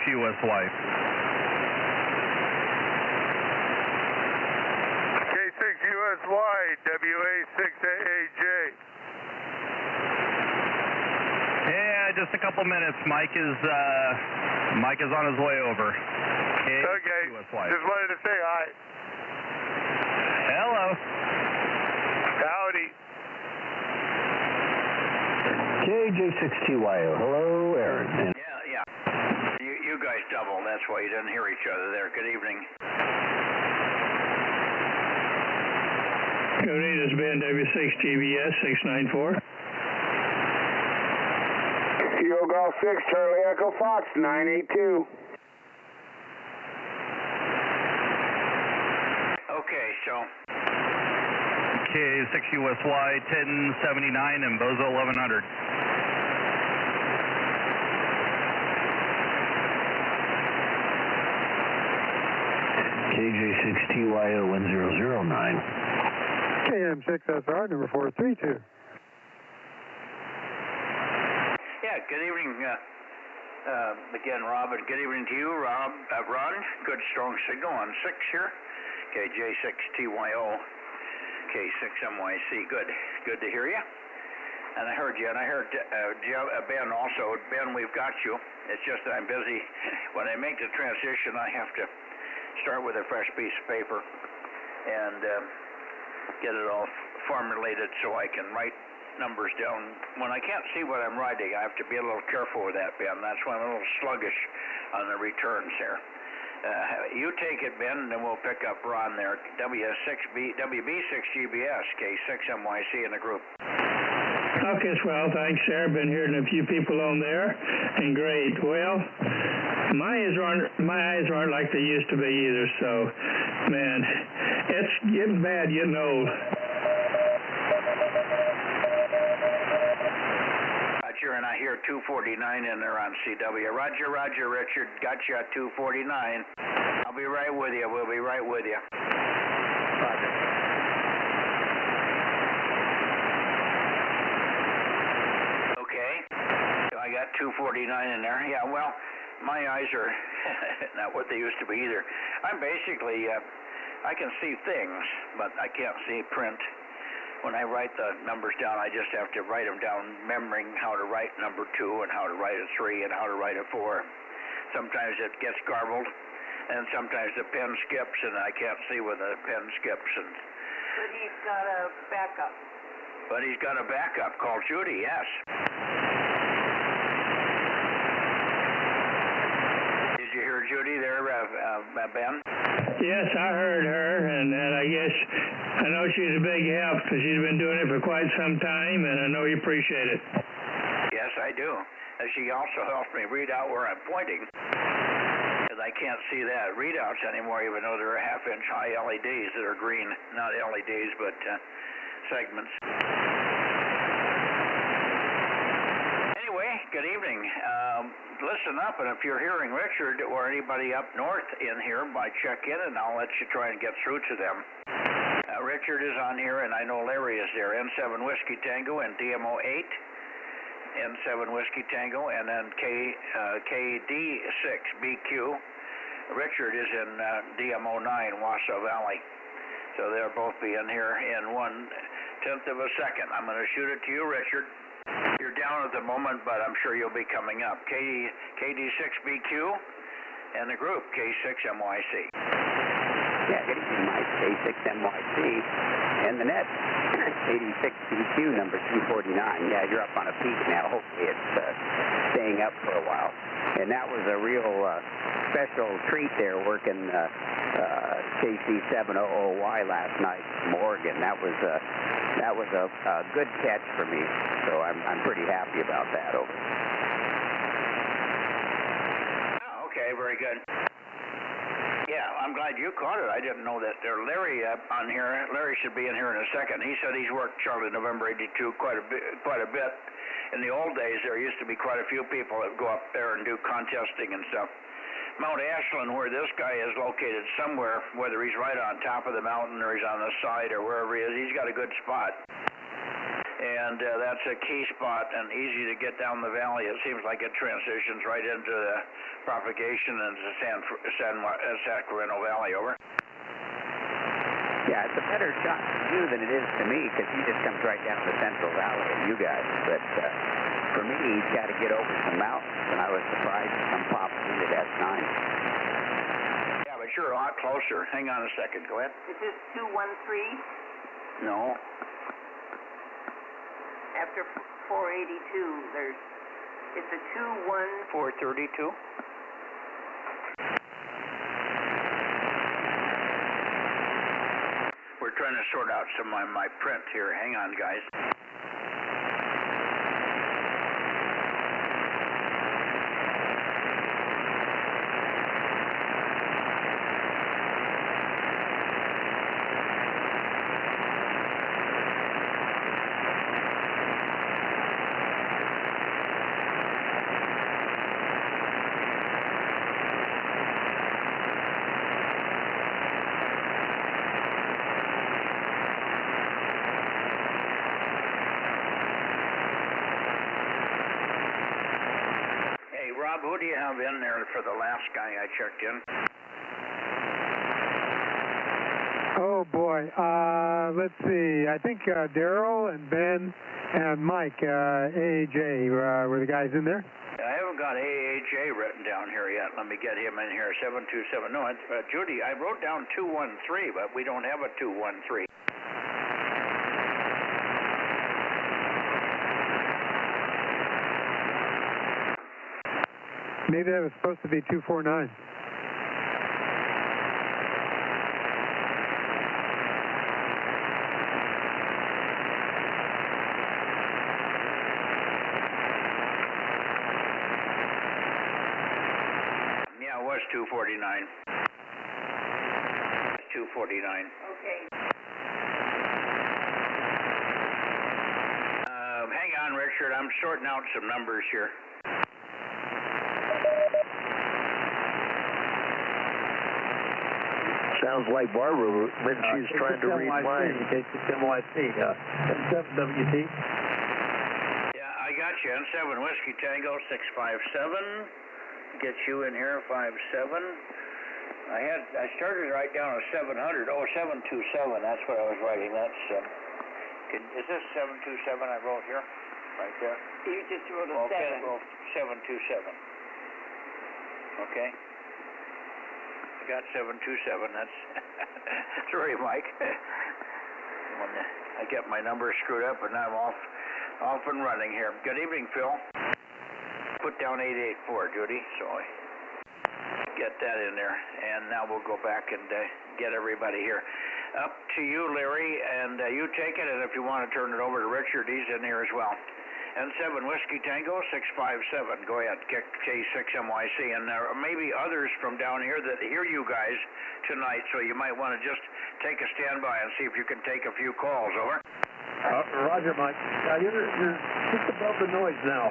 KUSY. K6USY, WA6AAJ. Yeah, just a couple minutes. Mike is on his way over. Okay, just wanted to say hi. Hello. Howdy. KJ6TYO. Hello, Aaron. Yeah. You guys double. That's why you didn't hear each other there. Good evening. Good evening. This is Ben W6TBS 694. Kilo Golf 6, Charlie Echo Fox 982. Okay, so K6USY 1079 and Bozo 1100. KJ6TYO 1009. KM6SR number 432. yeah, good evening again, Rob, and good evening to you, Ron. Good strong signal on 6 here, KJ6TYO. K6MYC. Good to hear you. And I heard you, and I heard Ben also. Ben, we've got you. It's just that I'm busy. When I make the transition, I have to start with a fresh piece of paper and get it all formulated so I can write numbers down. When I can't see what I'm writing, I have to be a little careful with that, Ben. That's why I'm a little sluggish on the returns here. You take it, Ben, and then we'll pick up Ron there. WB6GBS, K6MYC in the group. Okay, swell. Thanks, sir. Been hearing a few people on there, and great. Well, my eyes aren't like they used to be either. So, man, it's getting bad, getting old. Roger, and I hear 249 in there on CW. Roger, Richard. Got you at 249. I'll be right with you. We'll be right with you. Roger. I got 249 in there. Yeah, well, my eyes are not what they used to be either. I'm basically, I can see things, but I can't see print. When I write the numbers down, I just have to write them down, remembering how to write number 2 and how to write a 3 and how to write a 4. Sometimes it gets garbled, and sometimes the pen skips, and I can't see when the pen skips. But he's got a backup. But he's got a backup called Judy, yes. Did you hear Judy there, Ben? Yes, I heard her, and I guess I know she's a big help because she's been doing it for quite some time, and I know you appreciate it. Yes, I do. And she also helps me read out where I'm pointing, because I can't see that readouts anymore, even though there are half-inch high LEDs that are green. Not LEDs, but segments. Anyway, good evening. Listen up, and if you're hearing Richard or anybody up north in here, check in, and I'll let you try and get through to them. Richard is on here, and I know Larry is there. N7 Whiskey Tango and DMO 8. N7 Whiskey Tango, and then KD6BQ. Richard is in DMO 9, Wausau Valley. So they'll both be in here in 1/10 of a second. I'm going to shoot it to you, Richard. You're down at the moment, but I'm sure you'll be coming up. KD6BQ and the group K6MYC. Yeah, good evening, Mike. K6MYC and the net. KD6BQ number 249. Yeah, you're up on a peak now. Hopefully it's staying up for a while. And that was a real special treat there working KC700Y last night from Oregon. That was a good catch for me, so I'm pretty happy about that. Over. Oh, okay, very good. Yeah, I'm glad you caught it. I didn't know that. Larry on here. Larry should be in here in a second. He said he's worked Charlie November 82 quite a bit. In the old days, there used to be quite a few people that go up there and do contesting and stuff. Mount Ashland, where this guy is located somewhere, whether he's right on top of the mountain or he's on the side or wherever he is, he's got a good spot. And that's a key spot and easy to get down the valley. It seems like it transitions right into the propagation into Sacramento Valley. Over. Yeah, it's a better shot to you than it is to me because he just comes right down the Central Valley of you guys. But for me, he's got to get over some mountains, and I was surprised to come popping into that 9. Yeah, but you're a lot closer. Hang on a second. Go ahead. Is this 213? No. After 482, it's a 432. We're trying to sort out some of my print here. Hang on, guys. Rob, who do you have in there for the last guy I checked in? Oh, Oh, boy. Let's see. I think Daryl and Ben and Mike, AAJ, were the guys in there? I haven't got AAJ written down here yet. Let me get him in here. 727. No, Judy, I wrote down 213, but we don't have a 213. Maybe that was supposed to be 249. Yeah, it was 249. 249. Okay. Hang on, Richard. I'm sorting out some numbers here. Sounds like Barbara, maybe she's trying to read mine. N7WT. Yeah, I got you. N7 Whiskey Tango 657. Get you in here 57. I started to write down a 700. Oh, 727. That's what I was writing. That's is this 727 I wrote here? Right there. You just wrote a 7. Okay, well, 727. Okay. Got 727. That's sorry, Mike. When I get my numbers screwed up, and I'm off and running here. Good evening, Phil. Put down 884, Judy. So I get that in there, and now we'll go back and get everybody here. Up to you, Larry, and you take it. And if you want to turn it over to Richard, he's in here as well. N7 Whiskey Tango 657. Go ahead, kick K6MYC, and there maybe others from down here that hear you guys tonight, so you might want to just take a standby and see if you can take a few calls. Over. Roger, Mike. You're just above the noise now.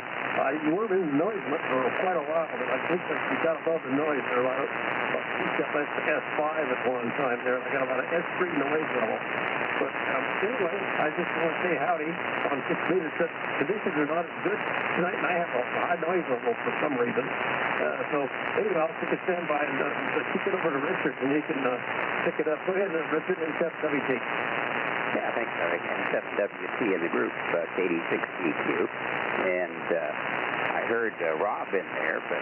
You weren't in the noise for quite a while, but I think that you got above the noise there. You got S5 at one time there. I got about an S3 noise level. But anyway, I just want to say howdy on 6 meters. Conditions are not as good tonight, and I have a high noise level for some reason. So anyway, I'll take a standby and kick it over to Richard, and he can pick it up. Go ahead, Richard, and WT. Yeah, thanks, Eric. N7WT in the group, KD6BQ. And I heard Rob in there, but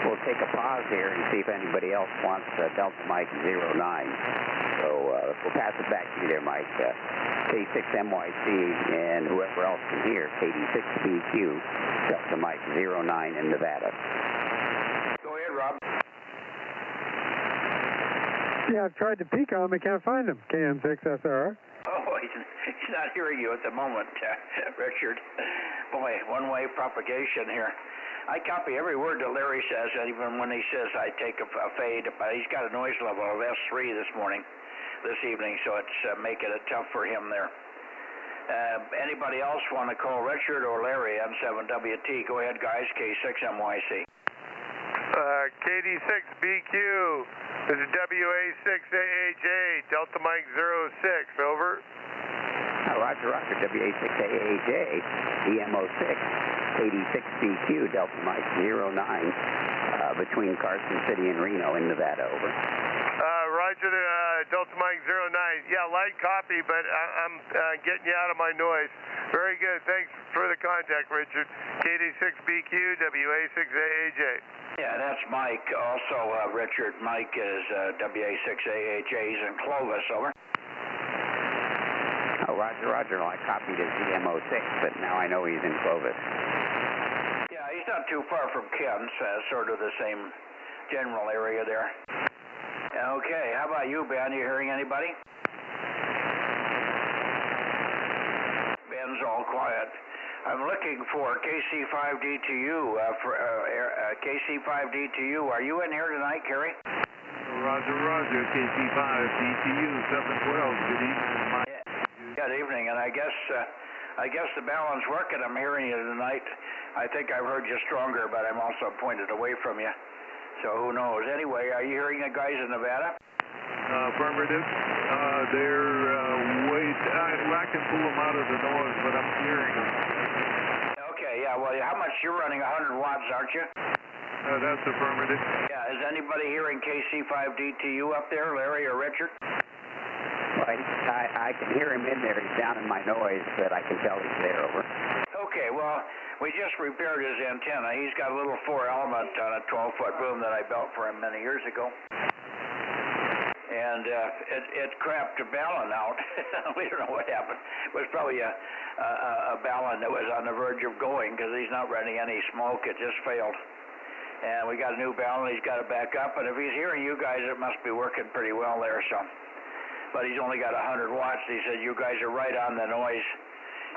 we'll take a pause here and see if anybody else wants Delta Mike 09. So we'll pass it back to you there, Mike. K6MYC and whoever else can hear, KD6BQ, Delta Mike 09 in Nevada. Go ahead, Rob. Yeah, I've tried to peek on him. I can't find him. KM6SR. Oh, he's not hearing you at the moment, Richard. Boy, one-way propagation here. I copy every word that Larry says, even when he says I take a fade. But he's got a noise level of S3 this evening, so it's making it tough for him there. Anybody else want to call Richard or Larry, N7WT? Go ahead, guys, K6MYC. KD6BQ, this is WA6AAJ, Delta Mike 06, over. Roger, WA6AAJ, DMO6, KD6BQ, Delta Mike 09, between Carson City and Reno in Nevada, over. Roger, Delta Mike 09. Yeah, light copy, but I'm getting you out of my noise. Very good. Thanks for the contact, Richard. KD6BQ, WA6AAJ. Yeah, that's Mike. Also, Richard, Mike is WA6AAJ. He's in Clovis, over. Oh, Roger. I copied his DMO6, but now I know he's in Clovis. Yeah, he's not too far from Ken's, sort of the same general area there. Okay, how about you, Ben? You hearing anybody? Ben's all quiet. I'm looking for KC5DTU. KC5DTU, are you in here tonight, Kerry? Roger. KC5DTU 712. Good evening, Mike. Good evening, and I guess the balance working. I'm hearing you tonight. I think I've heard you stronger, but I'm also pointed away from you. So who knows? Anyway, are you hearing the guys in Nevada? Affirmative. They're I can pull them out of the noise, but I'm hearing them. Okay, yeah. Well, how much you're running? 100 watts, aren't you? That's affirmative. Yeah. Is anybody hearing KC5DTU up there, Larry or Richard? I can hear him in there. He's down in my noise, but I can tell he's there. Over. Okay, well, we just repaired his antenna. He's got a little 4-element on a 12-foot boom that I built for him many years ago. And it crapped a balun out. We don't know what happened. It was probably a balun that was on the verge of going because he's not running any smoke. It just failed. And we got a new balun. He's got it back up. And if he's hearing you guys, it must be working pretty well there. So, but he's only got 100 watts. He said you guys are right on the noise.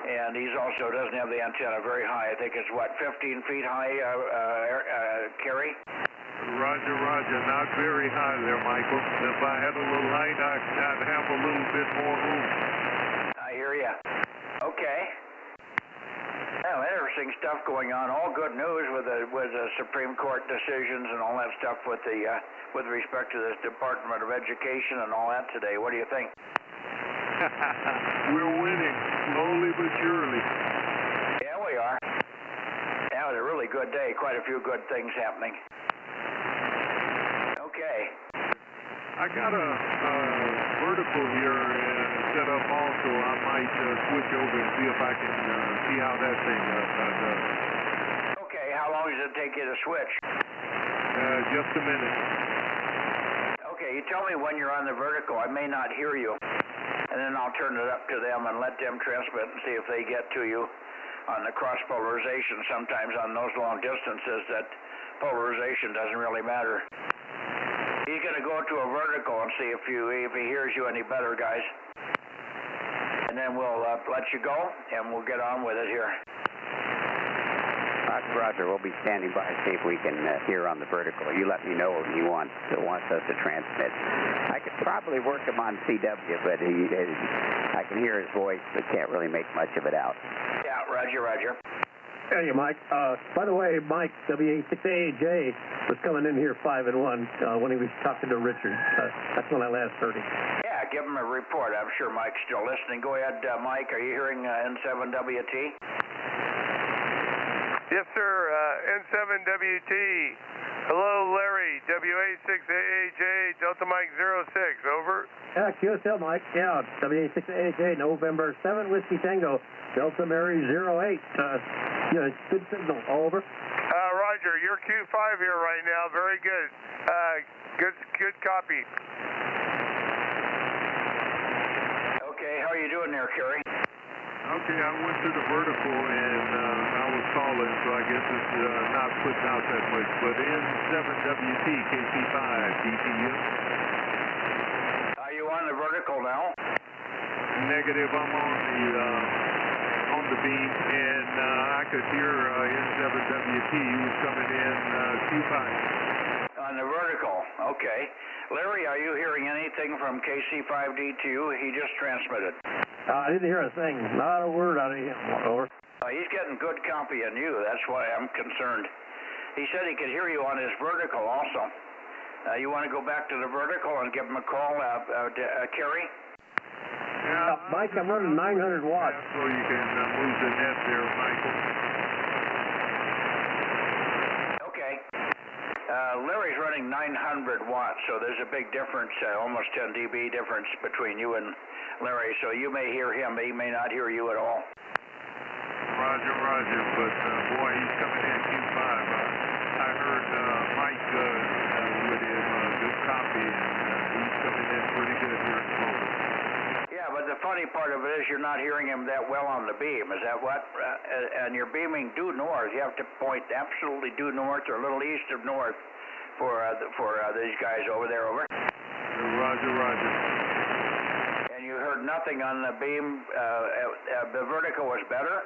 And he's also doesn't have the antenna very high. I think it's, what, 15 feet high, Kerry? Roger, roger. Not very high there, Michael. If I had a little light, I'd have a little bit more room. I hear you. Okay. Well, interesting stuff going on. All good news with the Supreme Court decisions and all that stuff with respect to this Department of Education and all that today. What do you think? We're winning, slowly but surely. Yeah, we are. That was a really good day. Quite a few good things happening. Okay. I got a vertical here set up also. I might switch over and see if I can see how that thing does. Okay, how long does it take you to switch? Just a minute. Okay, you tell me when you're on the vertical. I may not hear you. And then I'll turn it up to them and let them transmit and see if they get to you on the cross polarization. Sometimes on those long distances that polarization doesn't really matter. He's going to go to a vertical and see if he hears you any better, guys. And then we'll let you go and we'll get on with it here. Roger, we'll be standing by to see if we can hear on the vertical. You let me know if he wants us to transmit. I could probably work him on CW, but I can hear his voice, but can't really make much of it out. Yeah, roger, roger. Hey, Mike. By the way, Mike, WA6AJ was coming in here 5 and 1 when he was talking to Richard. That's when I last heard him. Yeah, give him a report. I'm sure Mike's still listening. Go ahead, Mike. Are you hearing N7WT? Yes, sir. N7WT. Hello, Larry. WA6AJ, Delta Mike 06. Over. Yeah, QSL, Mike. Yeah, WA6AJ, November 7, Whiskey Tango, Delta Mary 08. Yeah, good signal. Over. Roger. You're Q5 here right now. Very good. Good copy. Okay, how are you doing there, Kerry? Okay, I went to the vertical and I was calling, so I guess it's not putting out that much. But N7WT, KC5, DTU. Are you on the vertical now? Negative, I'm on the beam, and I could hear N7WT. He was coming in Q5. On the vertical, okay. Larry, are you hearing anything from KC5D2? He just transmitted. I didn't hear a thing. Not a word out of him. Over. He's getting good copy on you. That's why I'm concerned. He said he could hear you on his vertical also. You want to go back to the vertical and give him a call, Kerry? Yeah, Mike, I'm running 900 watts. So you can move the net there, Michael. Okay. Larry's running 900 watts, so there's a big difference, almost 10 dB difference between you and Larry. So you may hear him, but he may not hear you at all. Roger, roger. But boy, he's coming in Q5. I heard Mike with him, good copy, and he's coming in pretty good here in Florida. Yeah, but the funny part of it is you're not hearing him that well on the beam. Is that what? And you're beaming due north. You have to point absolutely due north or a little east of north for these guys over there. Over. Roger, roger. And you heard nothing on the beam. The vertical was better.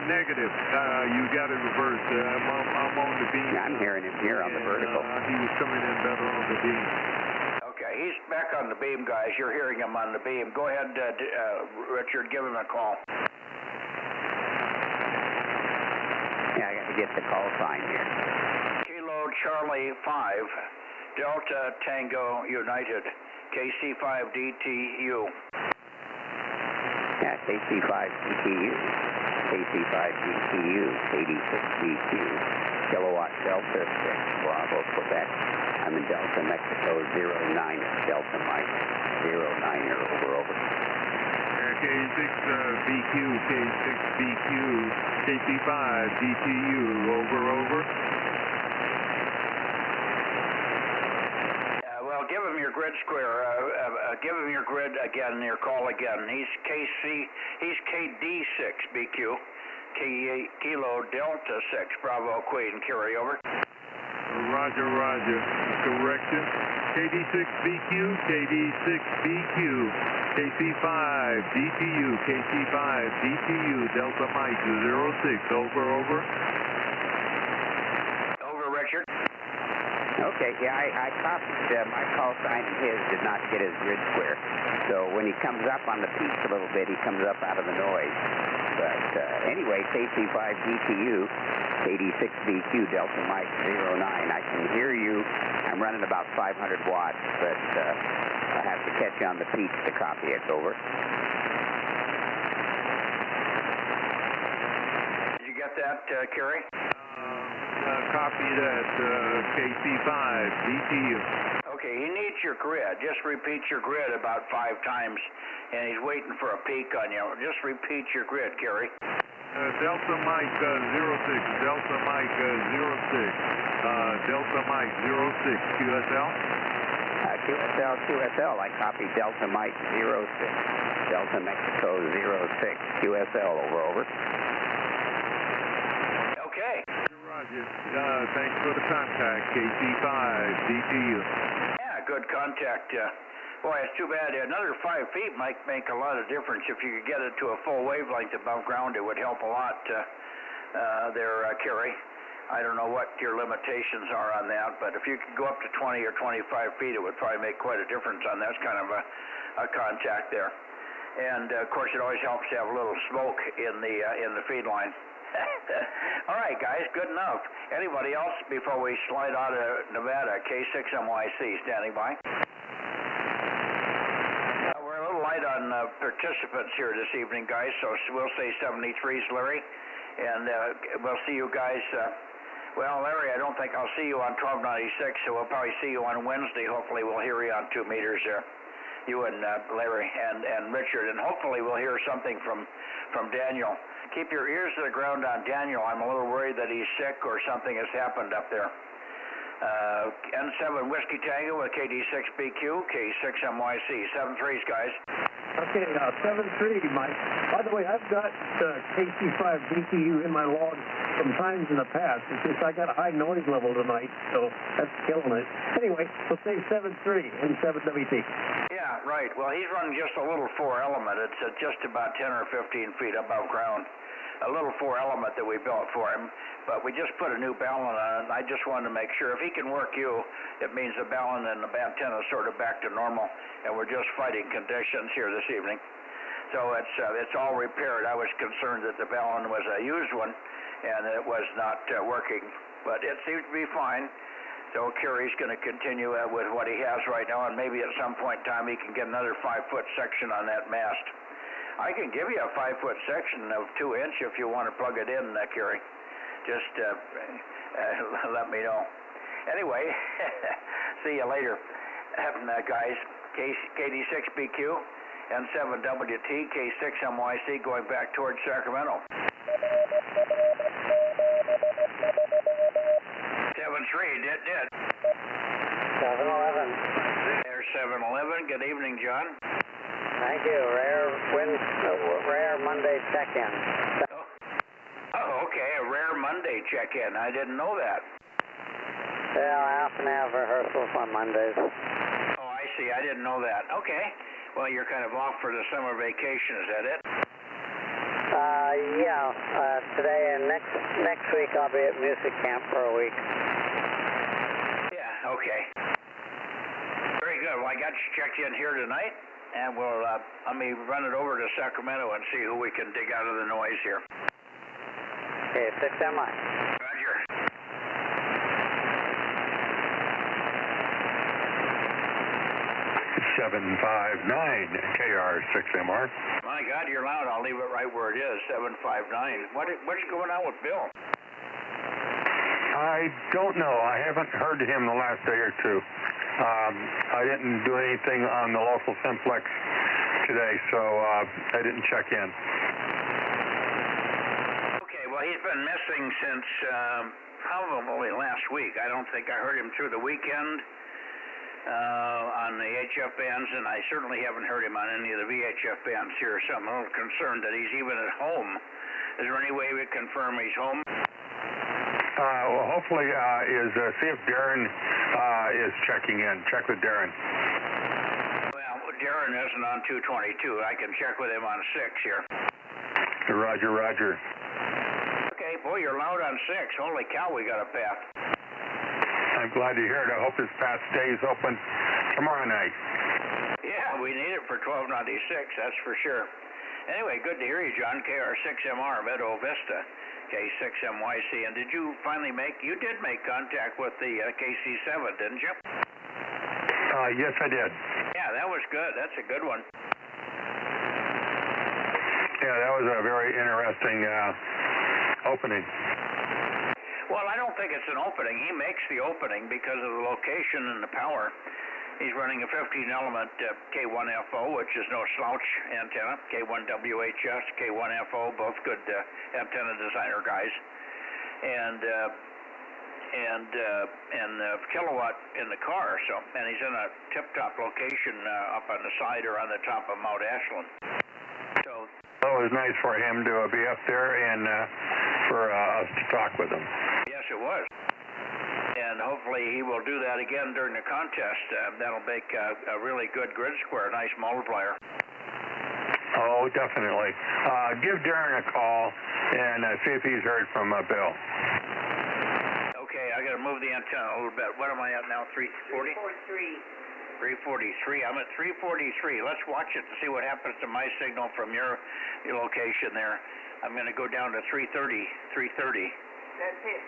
Negative. You got it reversed. I'm on the beam. Yeah, I'm hearing him here on the vertical. He was coming in better on the beam. Okay, he's back on the beam, guys. You're hearing him on the beam. Go ahead, Richard, give him a call. Yeah, I got to get the call sign here. Kilo Charlie 5, Delta Tango United, KC5DTU. Yeah, KC5DTU. KC5DTU, 86BQ, Kilowatt Delta 6, Bravo, Quebec. I'm in Delta, Mexico, 09er, Delta Mike, 09er, over. K6BQ, K6BQ, KC5DTU, over. Well, give him your grid square. Give him your grid again, your call again. He's KD6BQ, Kilo Delta 6, Bravo, Queen, carry over. Roger. Correction. KD6BQ, KD6BQ, KC5DTU, KC5DTU, Delta Mike 06, over. Over, Richard. Okay, yeah, I copied my call sign, and his did not get his grid square. So when he comes up on the peaks a little bit, he comes up out of the noise. But anyway, KC5DTU, 86BQ, Delta Mike 09. I can hear you. I'm running about 500 watts, but I'll have to catch you on the peaks to copy it. Over. Did you get that, Kerry? Copy that, KC5DTU. Okay, he needs your grid. Just repeat your grid about 5 times, and he's waiting for a peak on you. Just repeat your grid, Kerry. Delta Mike 06, Delta Mike 06, Delta Mike 06, QSL? QSL, I copied Delta Mike 06, Delta Mexico 06, QSL, over. Okay. Roger. Thanks for the contact, KC5DTU. Yeah, good contact. Boy, it's too bad. Another 5 feet might make a lot of difference. If you could get it to a full wavelength above ground, it would help a lot there, Kerry. I don't know what your limitations are on that, but if you could go up to 20 or 25 feet, it would probably make quite a difference on that kind of a contact there. And, of course, it always helps to have a little smoke in the feed line. All right, guys, good enough. Anybody else before we slide out of Nevada? K6MYC, standing by. We're a little light on participants here this evening, guys, so we'll say 73's Larry, and we'll see you guys. Well, Larry, I don't think I'll see you on 1296, so we'll probably see you on Wednesday. Hopefully we'll hear you on 2 meters there, you and Larry and Richard, and hopefully we'll hear something from Daniel. Keep your ears to the ground on Daniel. I'm a little worried that he's sick or something has happened up there. N7 Whiskey Tango with KD6BQ, K6MYC. 7-3s, guys. Okay, 7-3, Mike. By the way, I've got KC5DTU in my log from times in the past. It's just I got a high noise level tonight, so that's killing it. Anyway, we'll say 7-3 and 7WT. Yeah, right. Well, he's running just a little 4 element. It's just about 10 or 15 feet above ground. A little 4 element that we built for him, but we just put a new ballon on it, and I just wanted to make sure if he can work you, it means the ballon and the antenna is sort of back to normal, and we're just fighting conditions here this evening. So it's all repaired. I was concerned that the ballon was a used one, and it was not working, but it seems to be fine. So Kerry's going to continue with what he has right now, and maybe at some point in time he can get another 5-foot section on that mast. I can give you a 5-foot section of 2-inch if you want to plug it in, Kerry. Just let me know. Anyway, see you later, guys. KD6BQ, N7WT, K6MYC going back towards Sacramento. 7-3, did. 7-11. There's 7-11. Good evening, John. Thank you. Rare Monday check-in. Oh, okay. A rare Monday check-in. I didn't know that. Yeah, half and half rehearsals on Mondays. Oh, I see. I didn't know that. Okay. Well, you're kind of off for the summer vacation. Is that it? Yeah. Today and next week I'll be at music camp for a week. Yeah. Okay. Very good. Well, I got you checked in here tonight. And we'll let me run it over to Sacramento and see who we can dig out of the noise here. Okay, 6MI. Roger. 759 KR6MR. My God, you're loud. I'll leave it right where it is, 759. What's going on with Bill? I don't know. I haven't heard him the last day or two. I didn't do anything on the local simplex today, so I didn't check in. Okay, well, he's been missing since probably last week. I don't think I heard him through the weekend on the HF bands, and I certainly haven't heard him on any of the VHF bands here, so I'm a little concerned that he's even at home. Is there any way we can confirm he's home? Well, hopefully, see if Darren is checking in. Check with Darren. Well, Darren isn't on 222. I can check with him on 6 here. Roger, roger. Okay, boy, you're loud on 6. Holy cow, we got a path. I'm glad to hear it. I hope this path stays open tomorrow night. Yeah, we need it for 1296, that's for sure. Anyway, good to hear you, John. KR6MR, Meadow Vista. K6MYC, and did you finally you did make contact with the KC7, didn't you? Yes, I did. Yeah, that was good. That's a good one. Yeah, that was a very interesting opening. Well, I don't think it's an opening. He makes the opening because of the location and the power. He's running a 15-element K1FO, which is no slouch antenna. K1WHS, K1FO, both good antenna designer guys, and kilowatt in the car. So, and he's in a tip-top location up on the side or on the top of Mount Ashland. So, it was nice for him to be up there and for us to talk with him. Yes, it was. And hopefully he will do that again during the contest. That'll make a really good grid square, a nice multiplier. Oh, definitely. Give Darren a call and see if he's heard from Bill. Okay, I got to move the antenna a little bit. What am I at now, 340? 343. I'm at 343. Let's watch it to see what happens to my signal from your location there. I'm going to go down to 330. That's it.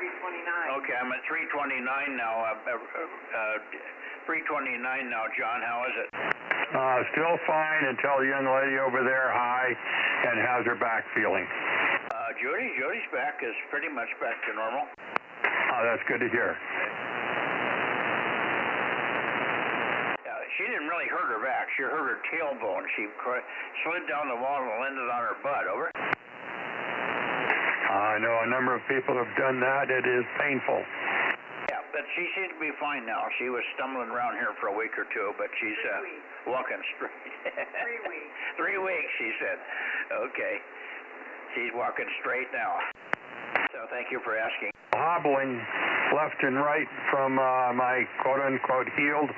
329. Okay, I'm at 329 now. 329 now, John. How is it? Still fine until the young lady over there, hi, and how's her back feeling? Judy's back is pretty much back to normal. Oh, that's good to hear. Yeah, she didn't really hurt her back. She hurt her tailbone. She slid down the wall and landed on her butt. Over. I know a number of people have done that. It is painful. Yeah, but she seems to be fine now. She was stumbling around here for a week or two, but she's walking straight. 3 weeks. 3 weeks, she said. Okay. She's walking straight now. So thank you for asking. Hobbling left and right from my quote-unquote healed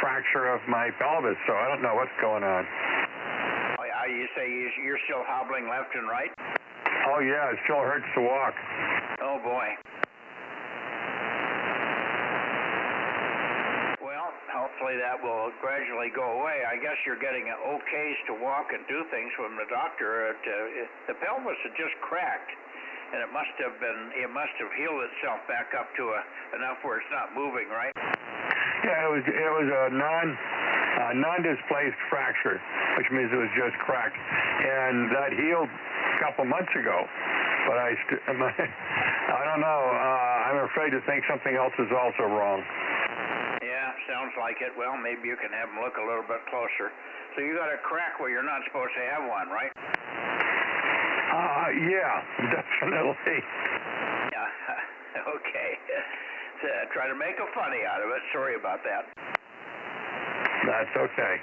fracture of my pelvis, so I don't know what's going on. Oh, yeah, you say you're still hobbling left and right? Oh, yeah, it still hurts to walk. Oh, boy. Well, hopefully that will gradually go away. I guess you're getting okays to walk and do things from the doctor. The pelvis had just cracked, and it must have healed itself back up to enough where it's not moving, right? Yeah, it was a non-displaced fracture, which means it was just cracked, and that healed a couple months ago. But I don't know. I'm afraid to think something else is also wrong. Yeah, sounds like it. Well, maybe you can have them look a little bit closer. So you got a crack where you're not supposed to have one, right? Yeah, definitely. Yeah, okay. Try to make a funny out of it. Sorry about that. That's okay.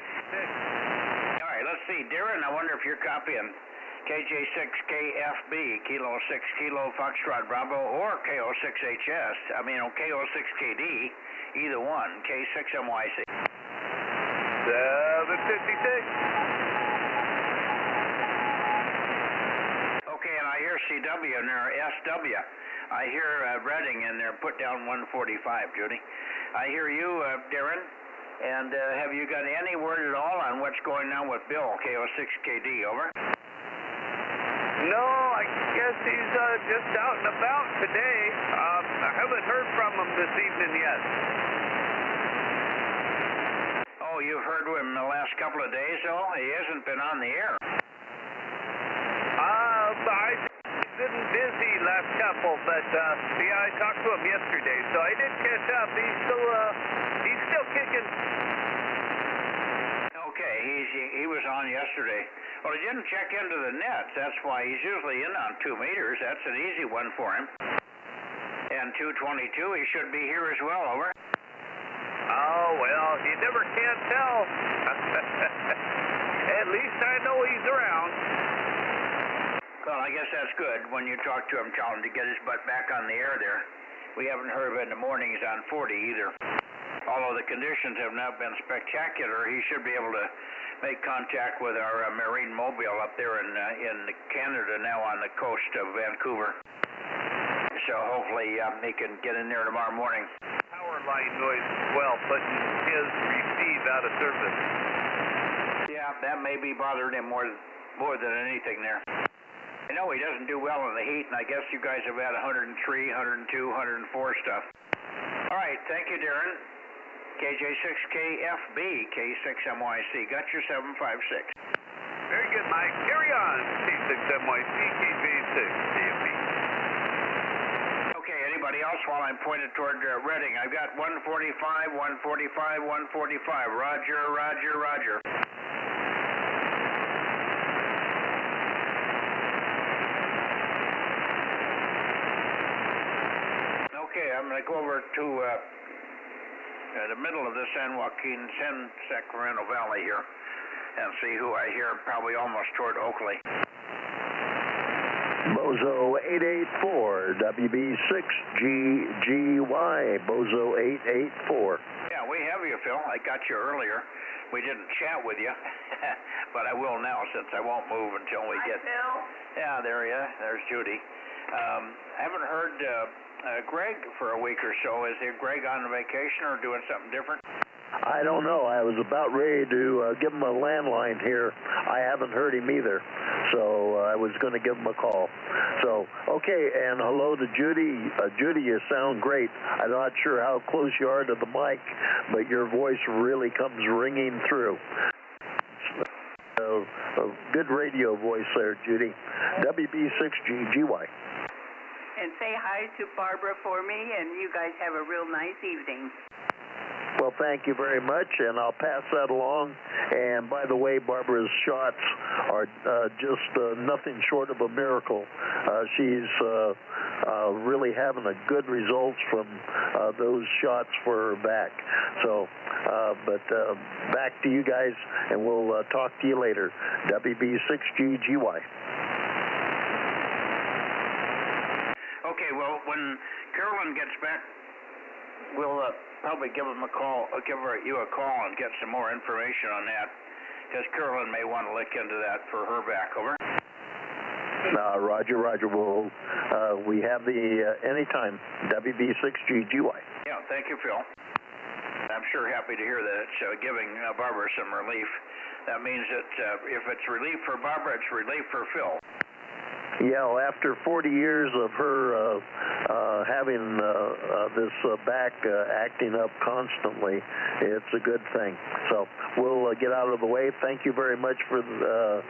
All right, let's see. Darren, I wonder if you're copying KJ6KFB, Kilo 6 Kilo Foxtrot Bravo, or KO6HS. I mean, KO6KD, either one, K6MYC. 756. Okay, and I hear CW and there SW. I hear Redding and they're put down 145, Judy. I hear you, Darren. And have you got any word at all on what's going on with Bill, KO6KD, over? No, I guess he's just out and about today. I haven't heard from him this evening yet. you've heard him the last couple of days, though? He hasn't been on the air. I've been busy last couple, but yeah, I talked to him yesterday, so I did catch up. He's still kicking. Okay, he was on yesterday. Well, he didn't check into the nets. That's why he's usually in on 2 meters. That's an easy one for him. And 222, he should be here as well, over. Oh, well, you never can tell. At least I know he's around. Well, I guess that's good when you talk to him, tell him to get his butt back on the air there. We haven't heard of it in the mornings on 40 either. Although the conditions have not been spectacular, he should be able to make contact with our marine mobile up there in Canada now on the coast of Vancouver. So hopefully he can get in there tomorrow morning. Power line noise as well, putting his receive out of service. Yeah, that may be bothering him more than anything there. I know he doesn't do well in the heat, and I guess you guys have had 103, 102, 104 stuff. All right, thank you, Darren. KJ6KFB, K6MYC. Got your 756. Very good, Mike. Carry on, K6MYC, KJ6, KFB. Okay, anybody else while I'm pointed toward Reading? I've got 145, 145, 145. Roger, roger, roger. Okay, I'm going to go over to the middle of the San Sacramento Valley here and see who I hear, probably almost toward Oakley. Bozo 884, WB6GGY, Bozo 884. Yeah, we have you, Phil. I got you earlier. We didn't chat with you, but I will now since I won't move until we get... Hi, Phil. Yeah, there he is. There's Judy. Haven't heard Greg for a week or so. Is Greg on vacation or doing something different? I don't know. I was about ready to give him a landline here. I haven't heard him either, so I was going to give him a call. So, okay, and hello to Judy. Judy, you sound great. I'm not sure how close you are to the mic, but your voice really comes ringing through. A good radio voice there, Judy. WB6GGY. And say hi to Barbara for me, and you guys have a real nice evening. Well, thank you very much, and I'll pass that along. And by the way, Barbara's shots are just nothing short of a miracle. She's really having a good results from those shots for her back. So, but back to you guys, and we'll talk to you later. WB6GGY. Okay, well, when Carolyn gets back, we'll probably give him a call, you a call and get some more information on that, because Carolyn may want to look into that for her back, over. Roger, roger. We have the anytime, WB6GGY. Yeah, thank you, Phil. I'm sure happy to hear that it's giving Barbara some relief. That means that if it's relief for Barbara, it's relief for Phil. Yeah, well, after 40 years of her having this back acting up constantly, it's a good thing. So we'll get out of the way. Thank you very much for the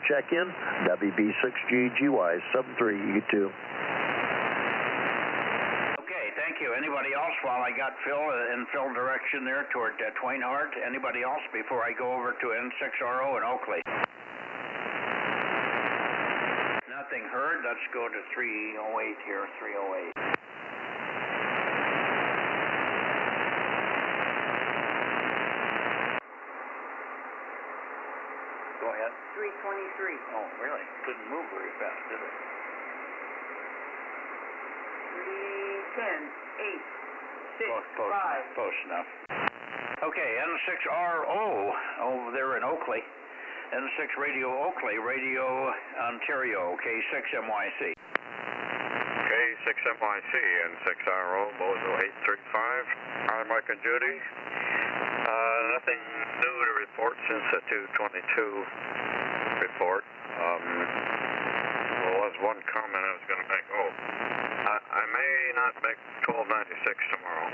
check-in. WB6GGY 73E2. Okay, thank you. Anybody else while I got Phil in Phil direction there toward Twainhart? Anybody else before I go over to N6RO in Oakley? Nothing heard. Let's go to 308 here, 308. Go ahead. 323. Oh, really? Couldn't move very fast, did it? 310, 8, 6, 5. Close enough. Okay, N6RO over there in Oakley. N6 Radio Oakley, Radio Ontario, K6MYC. K6MYC, N6RO, Bozo 835. Hi, Mike and Judy. Nothing new to report since the 222 report. Well, there's one comment I was going to make. I may not make 1296 tomorrow.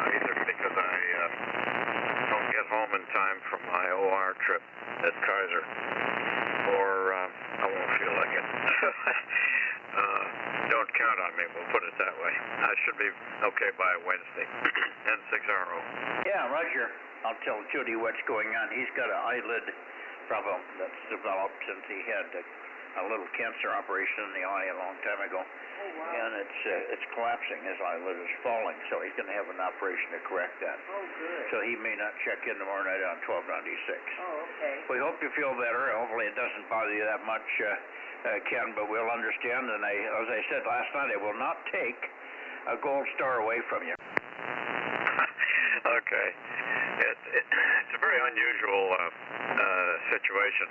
Either because I time from my OR trip at Kaiser. Or I won't feel like it. Don't count on me, we'll put it that way. I should be okay by Wednesday. N6RO. Yeah, Roger. I'll tell Judy what's going on. He's got an eyelid problem that's developed since he had a little cancer operation in the eye a long time ago. Oh, wow. And it's collapsing. His eyelid is falling, so he's going to have an operation to correct that. Oh, good. So he may not check in tomorrow night on 1296. Oh, okay. We hope you feel better. Hopefully it doesn't bother you that much, Ken, but we'll understand. And as I said last night, I will not take a gold star away from you. Okay. It's a very unusual situation.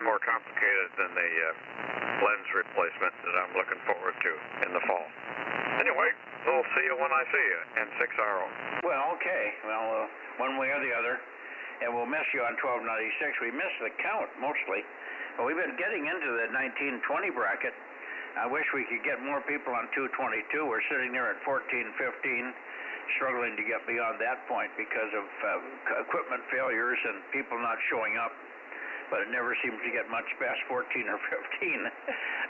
More complicated than the lens replacement that I'm looking forward to in the fall. Anyway, we'll see you when I see you, N6RO. Well, okay. Well, one way or the other. And we'll miss you on 1296. We missed the count, mostly. But we've been getting into the 1920 bracket. I wish we could get more people on 222. We're sitting there at 1415, struggling to get beyond that point because of equipment failures and people not showing up. But it never seems to get much past 14 or 15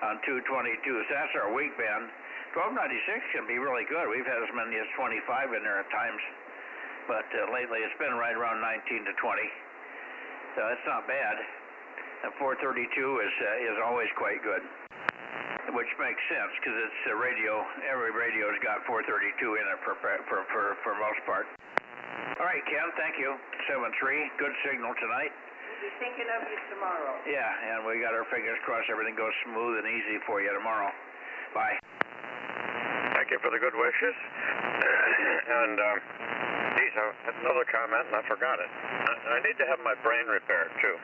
on 222. So that's our week band. 1296 can be really good. We've had as many as 25 in there at times. But lately it's been right around 19 to 20. So that's not bad. And 432 is always quite good. Which makes sense because it's a radio. Every radio's got 432 in it for most part. All right, Ken, thank you. 7-3, good signal tonight. We'll be thinking of you tomorrow. Yeah, and we got our fingers crossed everything goes smooth and easy for you tomorrow. Bye. Thank you for the good wishes. And, geez, I had another comment and I forgot it. I need to have my brain repaired, too.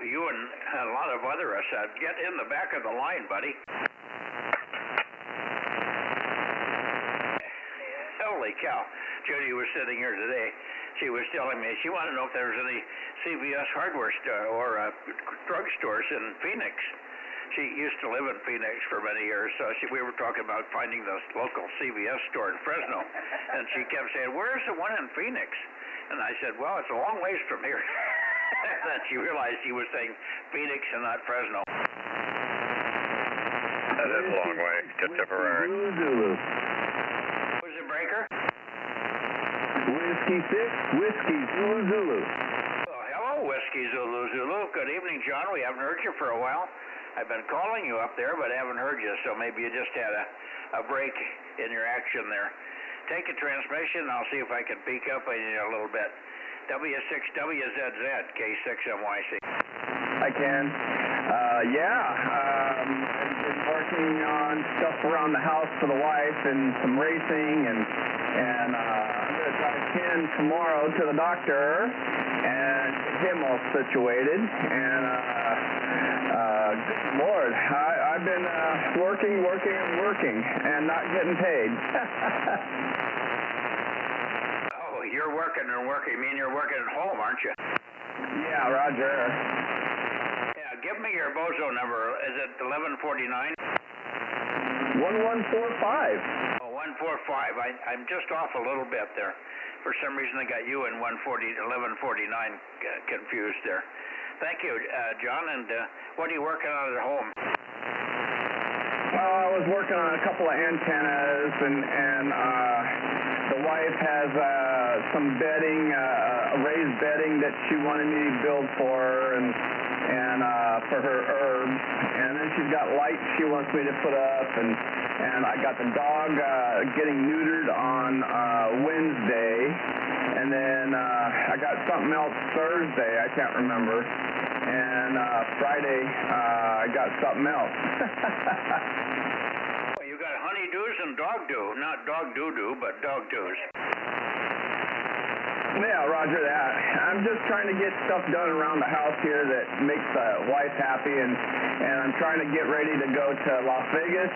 You and a lot of other us, get in the back of the line, buddy. Holy cow. Judy was sitting here today. She was telling me she wanted to know if there was any CVS hardware store or drugstores in Phoenix. She used to live in Phoenix for many years, so we were talking about finding the local CVS store in Fresno. And she kept saying, "Where's the one in Phoenix?" And I said, "Well, it's a long ways from here." And then she realized she was saying Phoenix and not Fresno. That is a long way to Tipperary. Was it Breaker? Whiskey 6, Whiskey Zulu Zulu. Well, hello, Whiskey Zulu Zulu. Good evening, John. We haven't heard you for a while. I've been calling you up there, but I haven't heard you, so maybe you just had a break in your action there. Take a transmission, and I'll see if I can peek up on you a little bit. W6WZZ, K6MYC. I can. I've been working on stuff around the house for the wife and some racing, and I'm going to drive Ken tomorrow to the doctor and get him all situated. And good Lord, I've been working and not getting paid. Oh, you're working and working. You mean you're working at home, aren't you? Yeah, Roger. Yeah, give me your Bozo number. Is it 1149? 1145. Oh, 145. I'm just off a little bit there. For some reason, I got you and 1149 confused there. Thank you, John. And what are you working on at home? I was working on a couple of antennas, and the wife has some bedding, raised bedding that she wanted me to build for her, and for her herbs. And then she's got lights she wants me to put up, and I got the dog getting neutered on Wednesday, and then I got something else Thursday, I can't remember, and Friday I got something else. Well, you got honeydews and dog do, not dog doo-doo, but dog doos. Yeah, roger that. I'm just trying to get stuff done around the house here that makes the wife happy, and I'm trying to get ready to go to Las Vegas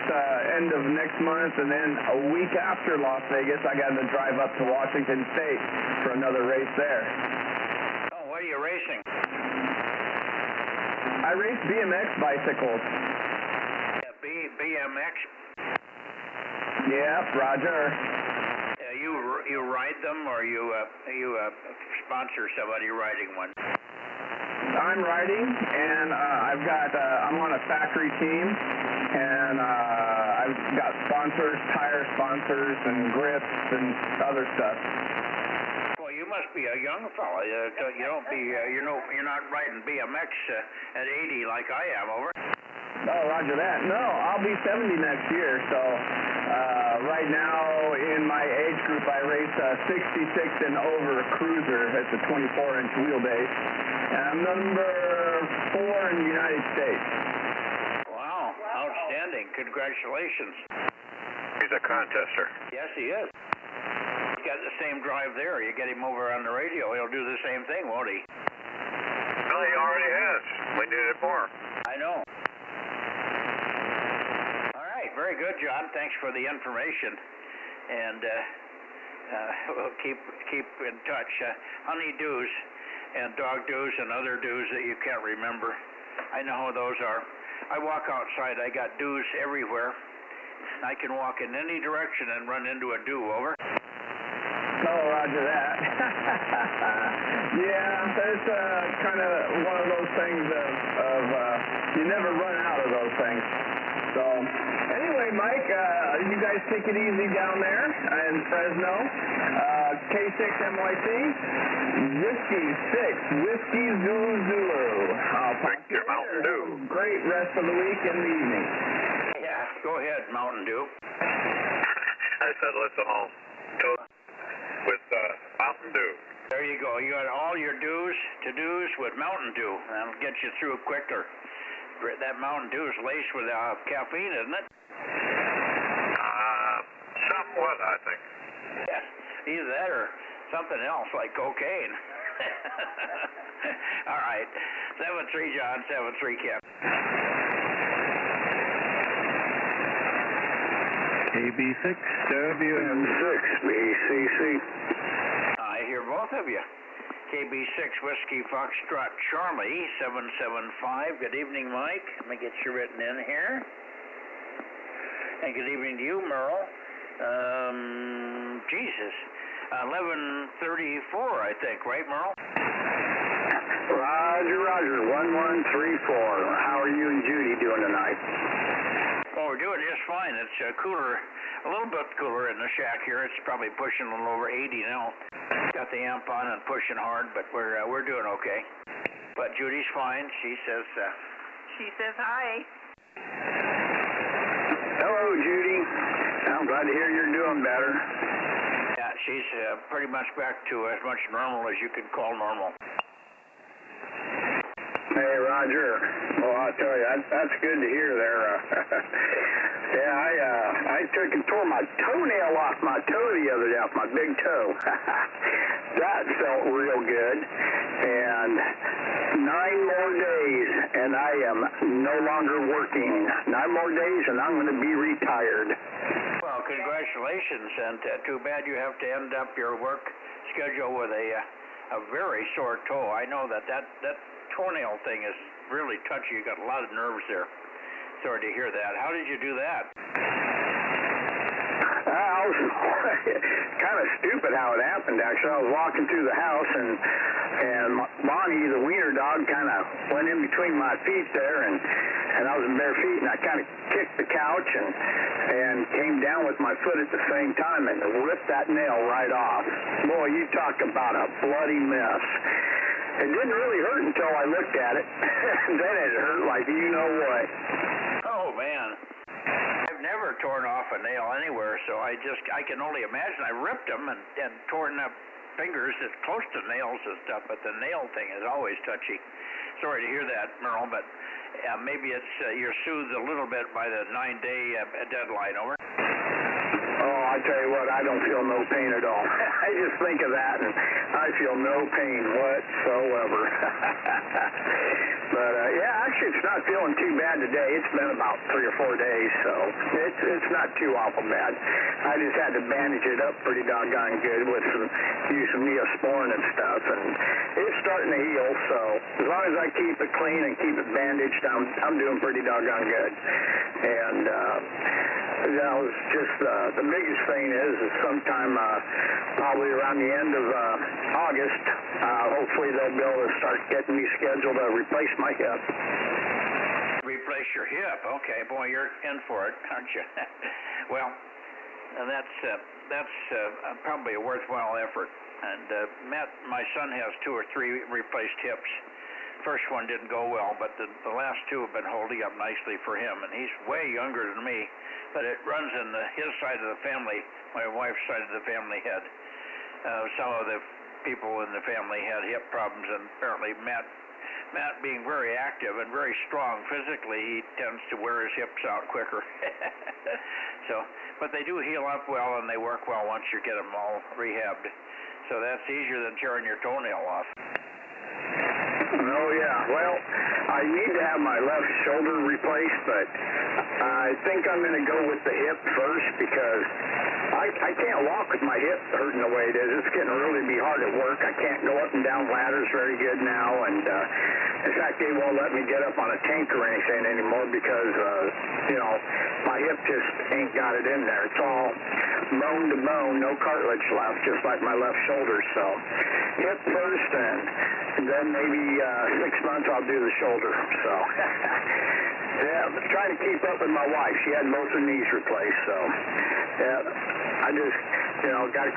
end of next month, and then a week after Las Vegas, I got to drive up to Washington State for another race there. Oh, what are you racing? I race BMX bicycles. BMX? Yep, roger. you ride them, or you sponsor somebody riding one? I'm riding, and I'm on a factory team, and I've got sponsors, tire sponsors, and grips, and other stuff. Well, you must be a young fella. You're not riding BMX at 80 like I am, over. Oh, roger that. No, I'll be 70 next year, so right now in my age group I race a 66 and over cruiser. It's a 24-inch wheelbase, and I'm number 4 in the United States. Wow, outstanding. Congratulations. He's a contester. Yes, he is. He's got the same drive there. You get him over on the radio, he'll do the same thing, won't he? No, he already has. We need it more. I know. All right, very good, John. Thanks for the information, and we'll keep in touch. Honeydews and dog dews and other dews that you can't remember. I know how those are. I walk outside. I got dews everywhere. I can walk in any direction and run into a dew, over. Oh, roger that. Yeah, there's kind of one of those things of you never run out of those things. So, anyway, Mike, you guys take it easy down there in Fresno. K6MYC, Whiskey 6, Whiskey Zulu Zulu. I'll talk to you. Mountain Dew. Great rest of the week and the evening. Yeah, go ahead, Mountain Dew. I said listen home. With Mountain Dew. There you go. You got all your to-dos with Mountain Dew. That'll get you through quicker. That Mountain Dew is laced with caffeine, isn't it? Somewhat, I think. Yes, either that or something else like cocaine. All right. 7-3, John. 7-3, Cap. KB6, WM6, BCC. I hear both of you. KB6 Whiskey Foxtrot Charlie, 775. Good evening, Mike. Let me get you written in here. And good evening to you, Merle. Jesus. 11:34, I think, right, Merle? Roger, 1134. How are you and Judy doing tonight? Oh, we're doing just fine. It's cooler, a little bit cooler in the shack here. It's probably pushing a little over 80 now. Got the amp on and pushing hard, but we're doing okay. But Judy's fine. She says hi. Hello, Judy. I'm glad to hear you're doing better. Yeah, she's pretty much back to as much normal as you could call normal. Hey, Roger. Well, I'll tell you, that's good to hear there. Yeah, I tore my toenail off my toe the other day, off my big toe. That felt real good. And 9 more days, and I am no longer working. 9 more days, and I'm going to be retired. Well, congratulations, and too bad you have to end up your work schedule with a very sore toe. I know that toenail thing is really touchy. You got a lot of nerves there. Sorry to hear that. How did you do that? I was kind of stupid how it happened, actually. I was walking through the house, and Bonnie, the wiener dog, kind of went in between my feet there, and I was in bare feet, and I kind of kicked the couch and came down with my foot at the same time and ripped that nail right off. Boy, you talk about a bloody mess. It didn't really hurt until I looked at it. Then it hurt like you know what. Oh, man. I've never torn off a nail anywhere, so I can only imagine. I ripped them and torn up fingers that's close to nails and stuff, but the nail thing is always touchy. Sorry to hear that, Merle, but maybe it's you're soothed a little bit by the 9-day deadline, over. Oh, I tell you what, I don't feel no pain at all. I just think of that, and I feel no pain whatsoever. But, yeah, actually, it's not feeling too bad today. It's been about 3 or 4 days, so it's not too awful bad. I just had to bandage it up pretty doggone good with some Neosporin and stuff, and it's starting to heal, so as long as I keep it clean and keep it bandaged, I'm doing pretty doggone good. And that was just the biggest thing is sometime probably around the end of August, hopefully they'll be able to start getting me scheduled to replace my hip. Replace your hip? Okay, boy, you're in for it, aren't you? Well, that's probably a worthwhile effort. And Matt, my son has 2 or 3 replaced hips. First one didn't go well, but the last 2 have been holding up nicely for him. And he's way younger than me, but it runs in his side of the family. My wife's side of the family had some of the people in the family had hip problems, and apparently Matt being very active and very strong physically, he tends to wear his hips out quicker. So, but they do heal up well and they work well once you get them all rehabbed. So that's easier than tearing your toenail off. Oh, yeah. Well, I need to have my left shoulder replaced, but I think I'm going to go with the hip first because I can't walk with my hip hurting the way it is. It's getting to really be hard at work. I can't go up and down ladders very good now, and in fact, they won't let me get up on a tank or anything anymore because, my hip just ain't got it in there. It's all bone to bone, no cartilage left, just like my left shoulder. So hip first, and then maybe 6 months I'll do the shoulder. So yeah, I'm trying to keep up with my wife. She had both her knees replaced, so yeah, I just got to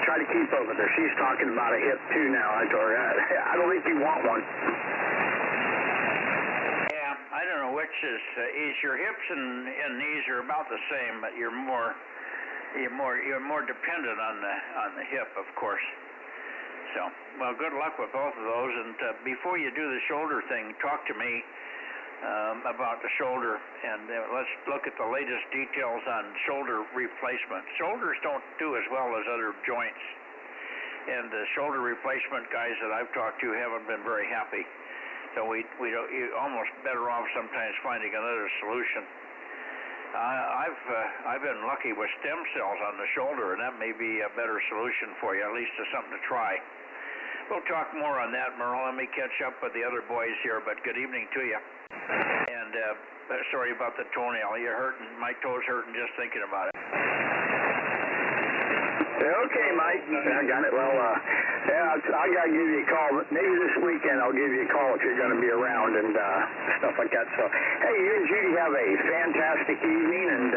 try to keep up with her. She's talking about a hip too now. I told her I don't think you want one. Yeah, I don't know which is your hips and knees are about the same, but you're more dependent on the hip, of course. So, well, good luck with both of those. And before you do the shoulder thing, talk to me about the shoulder, and let's look at the latest details on shoulder replacement. Shoulders don't do as well as other joints, and the shoulder replacement guys that I've talked to haven't been very happy. So you're almost better off sometimes finding another solution. I've been lucky with stem cells on the shoulder, and that may be a better solution for you. At least it's something to try. We'll talk more on that, Merle. Let me catch up with the other boys here, but good evening to you. And sorry about the toenail. You're hurting. My toe's hurting just thinking about it. Okay, Mike. I got it. Well, I got to give you a call. Maybe this weekend I'll give you a call if you're going to be around and stuff like that. So, hey, you and Judy have a fantastic evening, and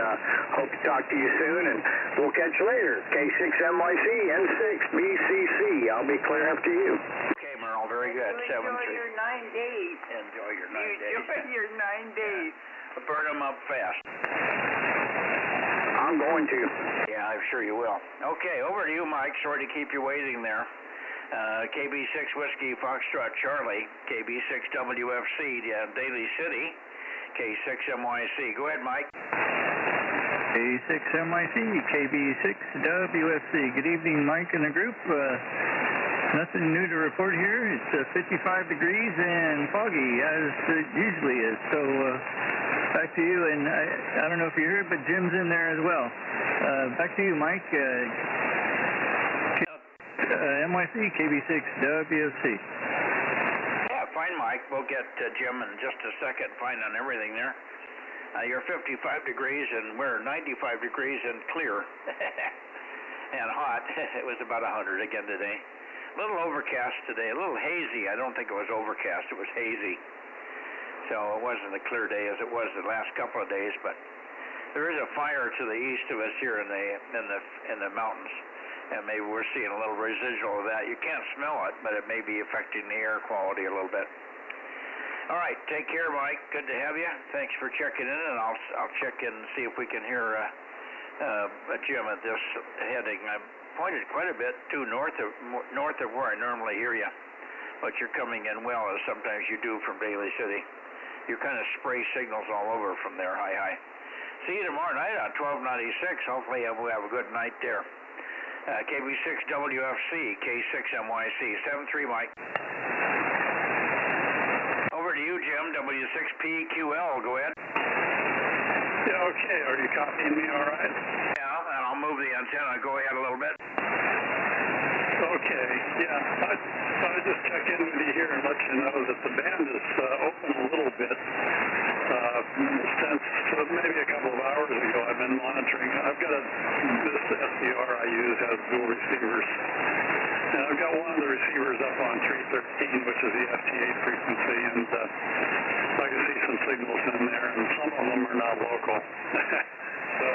hope to talk to you soon, and we'll catch you later. K6MYC, N6BCC. I'll be clear after you. Okay, Merle. Very good. Enjoy your 9 days. Enjoy your 9 days. Enjoy your 9 days. Yeah. Burn them up fast. I'm going to. Yeah, I'm sure you will. Okay, over to you, Mike. Sorry to keep you waiting there. KB6 Whiskey Foxtrot Charlie, KB6WFC Daly City, K6MYC. Go ahead, Mike. K6MYC, KB6WFC. Good evening, Mike and the group. Nothing new to report here. It's 55 degrees and foggy, as it usually is. So back to you, and I don't know if you heard, but Jim's in there as well. Back to you, Mike. NYC, KB6WFC. Yeah, fine, Mike. We'll get Jim in just a second, fine on everything there. You're 55 degrees, and we're 95 degrees and clear. And hot. It was about 100 again today. A little overcast today, a little hazy. I don't think it was overcast, it was hazy. So it wasn't a clear day as it was the last couple of days, but there is a fire to the east of us here in the mountains. And maybe we're seeing a little residual of that. You can't smell it, but it may be affecting the air quality a little bit. All right, take care, Mike. Good to have you. Thanks for checking in, and I'll check in and see if we can hear Jim at this heading. I pointed quite a bit too north of where I normally hear you, but you're coming in well, as sometimes you do from Daly City. You kind of spray signals all over from there. Hi. See you tomorrow night on 1296. Hopefully we'll have a good night there. KB6WFC, K6MYC, 73, Mike. Over to you, Jim, W6PQL, go ahead. Yeah, okay, are you copying me all right? Yeah, and I'll move the antenna, go ahead a little bit. Okay, yeah, I thought I'd just check in with you here and let you know that the band is open a little bit. Since maybe a couple of hours ago, I've been monitoring. I've got this SDR I use has dual receivers. And I've got one of the receivers up on 313, which is the FT8 frequency, and I can see some signals in there, and some of them are not local. So,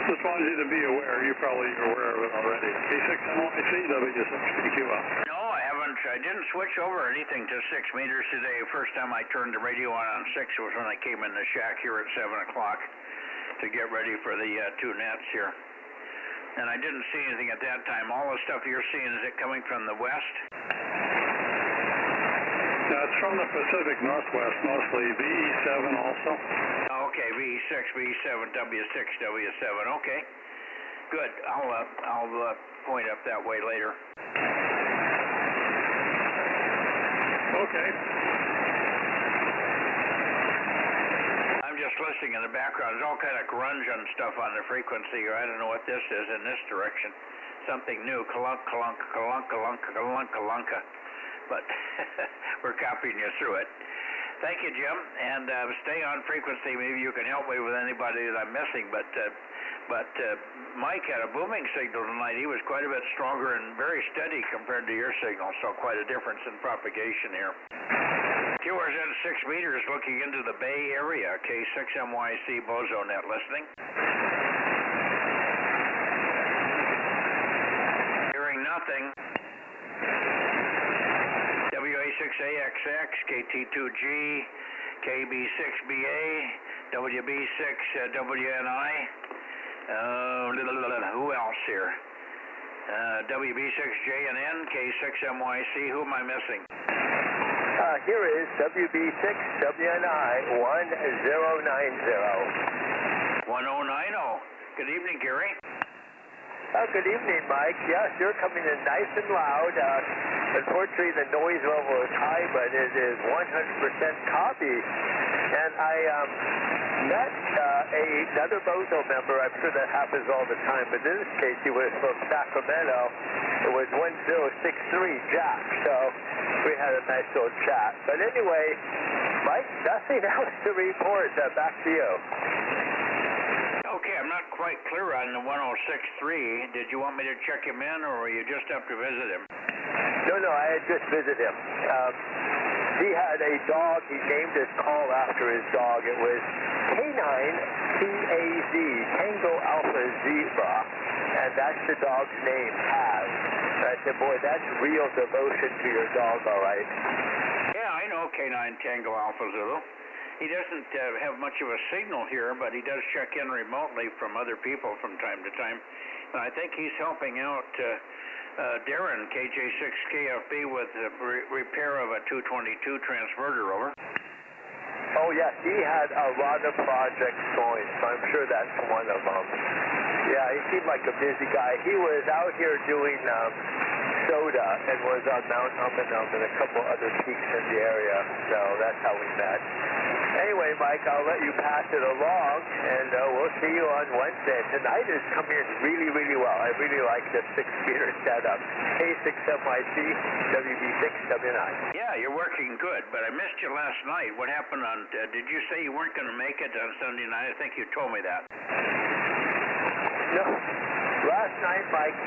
just wanted you to be aware. You probably are aware of it already. K6NYC, W6PQL. No, I haven't. I didn't switch over anything to 6 meters today. First time I turned the radio on 6 was when I came in the shack here at 7 o'clock to get ready for the 2 nets here. And I didn't see anything at that time. All the stuff you're seeing, is it coming from the west? It's from the Pacific Northwest mostly. VE7 also. Okay, VE6, VE7, W6, W7. Okay, good. I'll point up that way later. Okay. I'm just listening in the background. There's all kind of grunge and stuff on the frequency, or I don't know what this is in this direction. Something new. Kalunk, kalunk, kalunk, kalunk, kalunk, kalunka. But we're copying you through it. Thank you, Jim, and stay on frequency. Maybe you can help me with anybody that I'm missing. But Mike had a booming signal tonight. He was quite a bit stronger and very steady compared to your signal, so quite a difference in propagation here. QRZ 6 meters looking into the Bay Area, K6MYC Bozo Net listening. Hearing nothing. WA6AXX, KT2G, KB6BA, WB6WNI, who else here? WB6JNN, K6MYC, who am I missing? Here is WB6WNI 1090. 1090. Good evening, Gary. Good evening, Mike. Yes, you're coming in nice and loud. Unfortunately, the noise level is high, but it is 100% copy. And I met another Bozo member. I'm sure that happens all the time, but in this case, he was from Sacramento. It was 1063 Jack, so we had a nice little chat. But anyway, Mike, nothing else to report. Back to you. Okay, I'm not quite clear on the 1063. Did you want me to check him in, or were you just up to visit him? No, I had just visited him. He had a dog. He named his call after his dog. It was K9TAZ, Tango Alpha Zebra, and that's the dog's name, Taz. And I said, boy, that's real devotion to your dog, all right. Yeah, I know K9 Tango Alpha Zulu. He doesn't have much of a signal here, but he does check in remotely from other people from time to time. And I think he's helping out Darren, KJ6KFB, with repair of a 222 transverter, over. Oh, yes, he had a lot of projects going, so I'm sure that's one of them. Yeah, he seemed like a busy guy. He was out here doing soda and was on Mount Umunum and a couple other peaks in the area, so that's how we met. Anyway, Mike, I'll let you pass it along, and we'll see you on Wednesday. Tonight is coming in really, really well. I really like the 6-meter setup. K6MYC, WB6W9. Yeah, you're working good, but I missed you last night. What happened on, did you say you weren't going to make it on Sunday night? I think you told me that. No. Last night, Mike,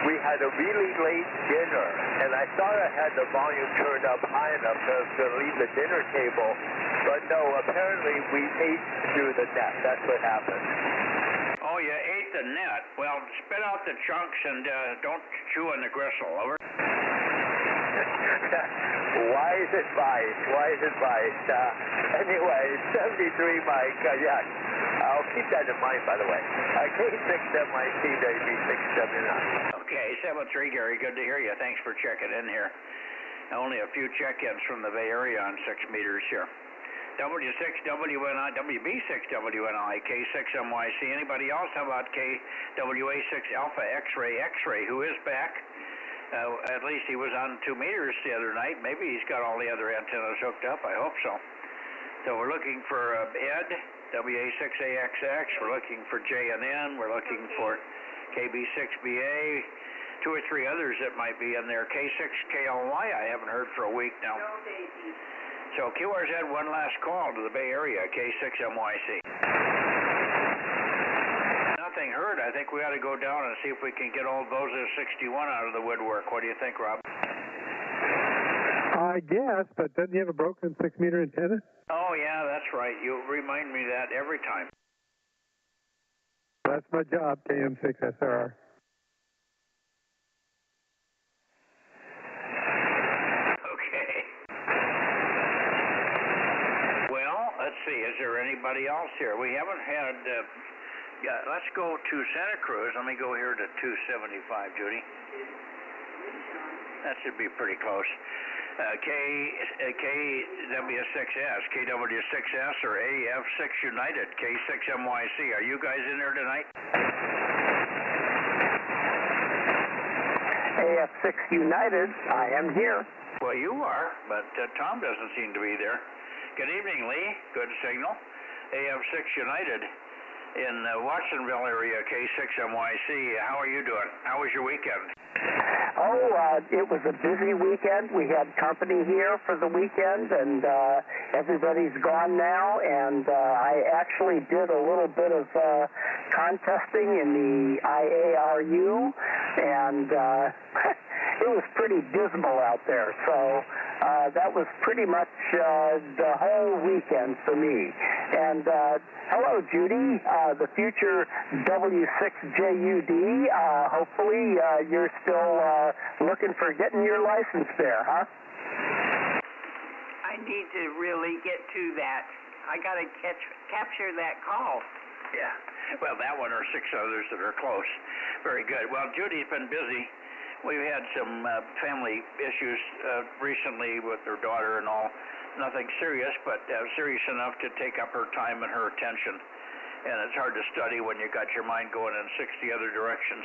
we had a really late dinner, and I thought I had the volume turned up high enough to leave the dinner table, but no, apparently we ate through the net. That's what happened. Oh, you ate the net. Well, spit out the chunks and don't chew on the gristle, over. Wise advice, wise advice. Anyway, 73, Mike, yes. I'll keep that in mind, by the way. K6MYC, WB6W9. Okay, 73, Gary, good to hear you. Thanks for checking in here. Only a few check-ins from the Bay Area on 6 meters here. W6WNI, WB6WNI, K6MYC. Anybody else? How about KWA6 Alpha X-Ray, who is back? At least he was on 2 meters the other night. Maybe he's got all the other antennas hooked up. I hope so. So we're looking for Ed, WA6AXX. We're looking for JNN. We're looking for KB6BA. 2 or 3 others that might be in there. K6KLY, I haven't heard for a week now. So QRZ, one last call to the Bay Area, K6MYC. anything heard, I think we ought to go down and see if we can get old Bozo 61 out of the woodwork. What do you think, Rob? I guess, but doesn't he have a broken 6-meter antenna? Oh, yeah, that's right. You remind me that every time. That's my job, KM6SR. Okay. Well, let's see. Is there anybody else here? We haven't had... yeah, let's go to Santa Cruz. Let me go here to 275, Judy. That should be pretty close. KW6S, KW6S, or AF6 United, K6MYC. Are you guys in there tonight? AF6 United, I am here. Well, you are, but Tom doesn't seem to be there. Good evening, Lee. Good signal. AF6 United in Watsonville area, K6MYC. How are you doing? How was your weekend? Oh, it was a busy weekend. We had company here for the weekend, and everybody's gone now. And I actually did a little bit of contesting in the IARU, and it was pretty dismal out there. So that was pretty much the whole weekend for me. And hello, Judy, the future W6JUD. Hopefully you're still looking for getting your license there, huh? I need to really get to that. I got to capture that call. Yeah. Well, that one or 6 others that are close. Very good. Well, Judy's been busy. We've had some family issues recently with her daughter and all. Nothing serious, but serious enough to take up her time and her attention. And it's hard to study when you got your mind going in 60 other directions.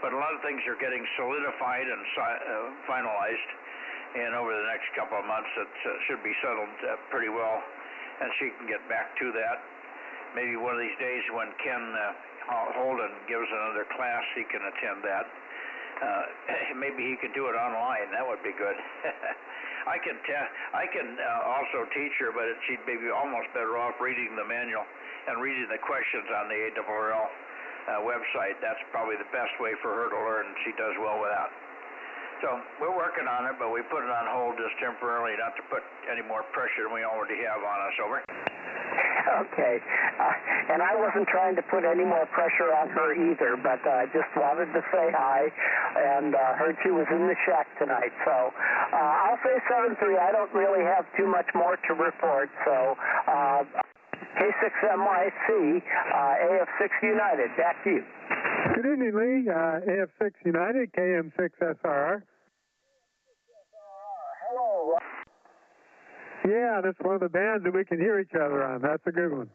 But a lot of things are getting solidified and finalized. And over the next couple of months, it should be settled pretty well. And she can get back to that. Maybe one of these days when Ken Holden gives another class, he can attend that. Maybe he could do it online. That would be good. I can also teach her, but she'd be almost better off reading the manual and reading the questions on the ARRL website. That's probably the best way for her to learn. She does well with that. So we're working on it, but we put it on hold just temporarily, not to put any more pressure than we already have on us. Over. Okay. And I wasn't trying to put any more pressure on her either, but I just wanted to say hi, and heard she was in the shack tonight. So I'll say 7-3. I don't really have too much more to report. So K6MYC, AF6 United, back to you. Good evening, Lee. AF6 United, KM6SR. Hello. Yeah, that's one of the bands that we can hear each other on. That's a good one.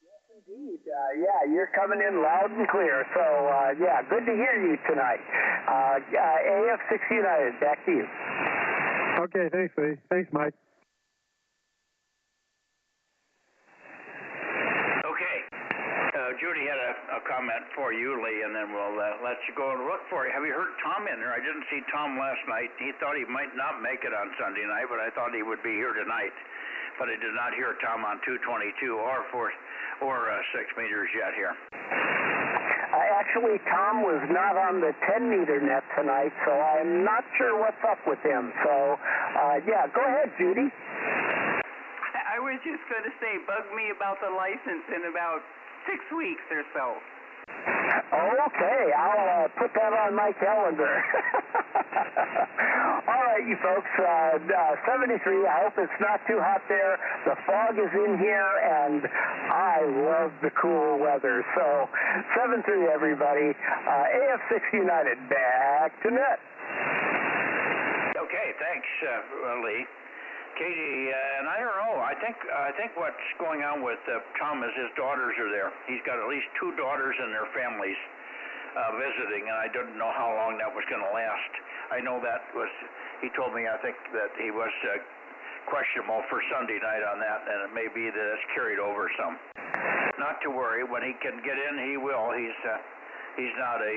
Yes, indeed. Yeah, you're coming in loud and clear. So, yeah, good to hear you tonight. AF6 United, back to you. Okay, thanks, Lee. Thanks, Mike. Judy had a comment for you, Lee, and then we'll let you go and look for you. Have you heard Tom in there? I didn't see Tom last night. He thought he might not make it on Sunday night, but I thought he would be here tonight. But I did not hear Tom on 222 or 6 meters yet here. Actually, Tom was not on the 10-meter net tonight, so I'm not sure what's up with him. So, yeah, go ahead, Judy. I was just going to say, bug me about the license in about 6 weeks or so. Okay, I'll put that on my calendar. All right, you folks, 73, I hope it's not too hot there. The fog is in here, and I love the cool weather. So, 73, everybody. AF6 United, back to net. Okay, thanks, Lee. Katie, and I don't know. I think what's going on with Tom is his daughters are there. He's got at least 2 daughters and their families visiting, and I didn't know how long that was going to last. I know that was. He told me I think that he was questionable for Sunday night on that, and it may be that it's carried over some. Not to worry. When he can get in, he will. He's not a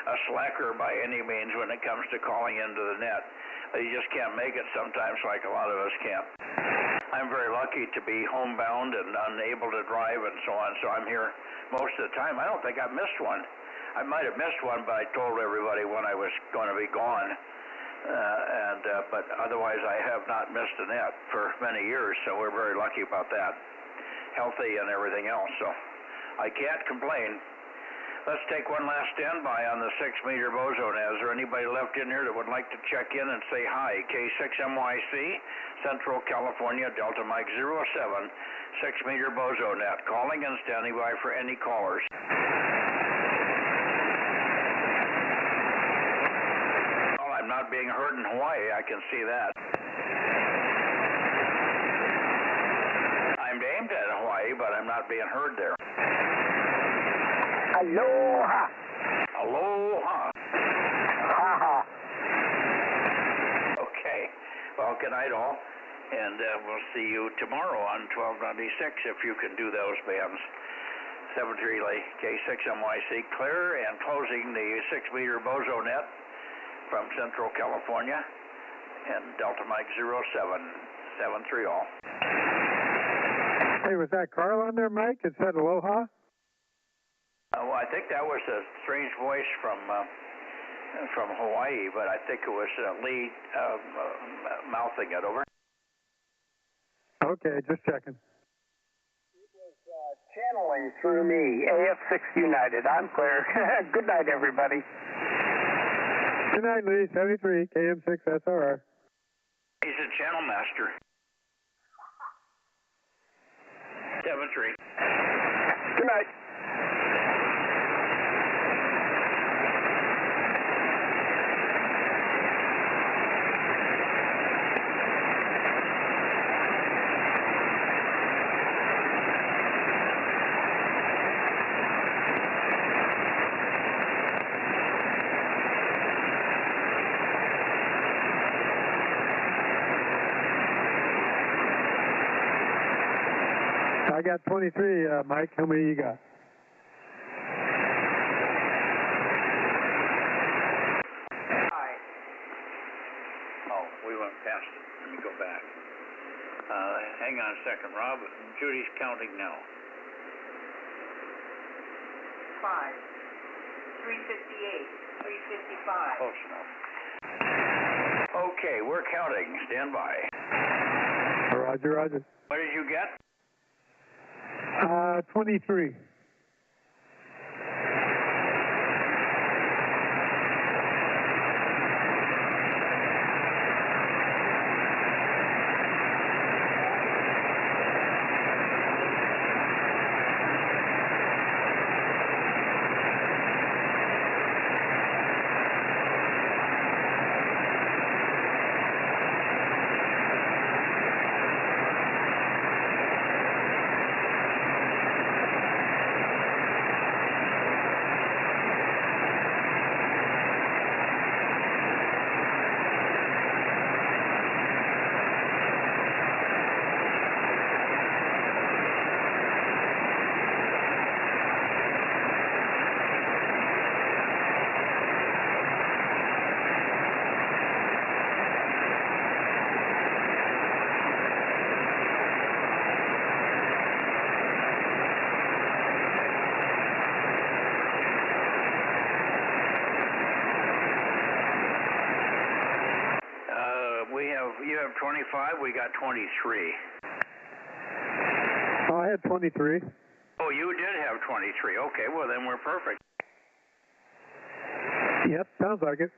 a slacker by any means when it comes to calling into the net. You just can't make it sometimes like a lot of us can't. I'm very lucky to be homebound and unable to drive and so on, so I'm here most of the time. I don't think I've missed one. I might have missed one, but I told everybody when I was going to be gone. But otherwise, I have not missed a net for many years, so we're very lucky about that. Healthy and everything else, so I can't complain. Let's take one last standby on the 6-meter Bozo Net. Is there anybody left in here that would like to check in and say hi? K6MYC, Central California, Delta Mike 07, 6-meter Bozo Net. Calling and standing by for any callers. Well, I'm not being heard in Hawaii, I can see that. I'm aimed at Hawaii, but I'm not being heard there. Aloha. Aloha. Ha-ha. Okay. Well, good night all. And we'll see you tomorrow on 1296 if you can do those bands. 7 relay K6MYC clear and closing the 6-meter Bozo Net from Central California and Delta Mike 0773 all. Hey, was that Carl on there, Mike? It said aloha? Well, I think that was a strange voice from Hawaii, but I think it was Lee mouthing it over. Okay, just checking. It was channeling through me, AF6 United. I'm clear. Good night, everybody. Good night, Lee. 73, KM6 SRR. He's a channel master. 73. Good night. I got 23, Mike. How many you got? Hi. Oh, we went past it. Let me go back. Hang on a second, Rob. Judy's counting now. 5, 358, 355. Close enough. Okay, we're counting. Stand by. Roger, roger. What did you get? 23. You have 25, we got 23. Oh, I had 23. Oh, you did have 23. Okay, well then we're perfect. Yep, sounds like it.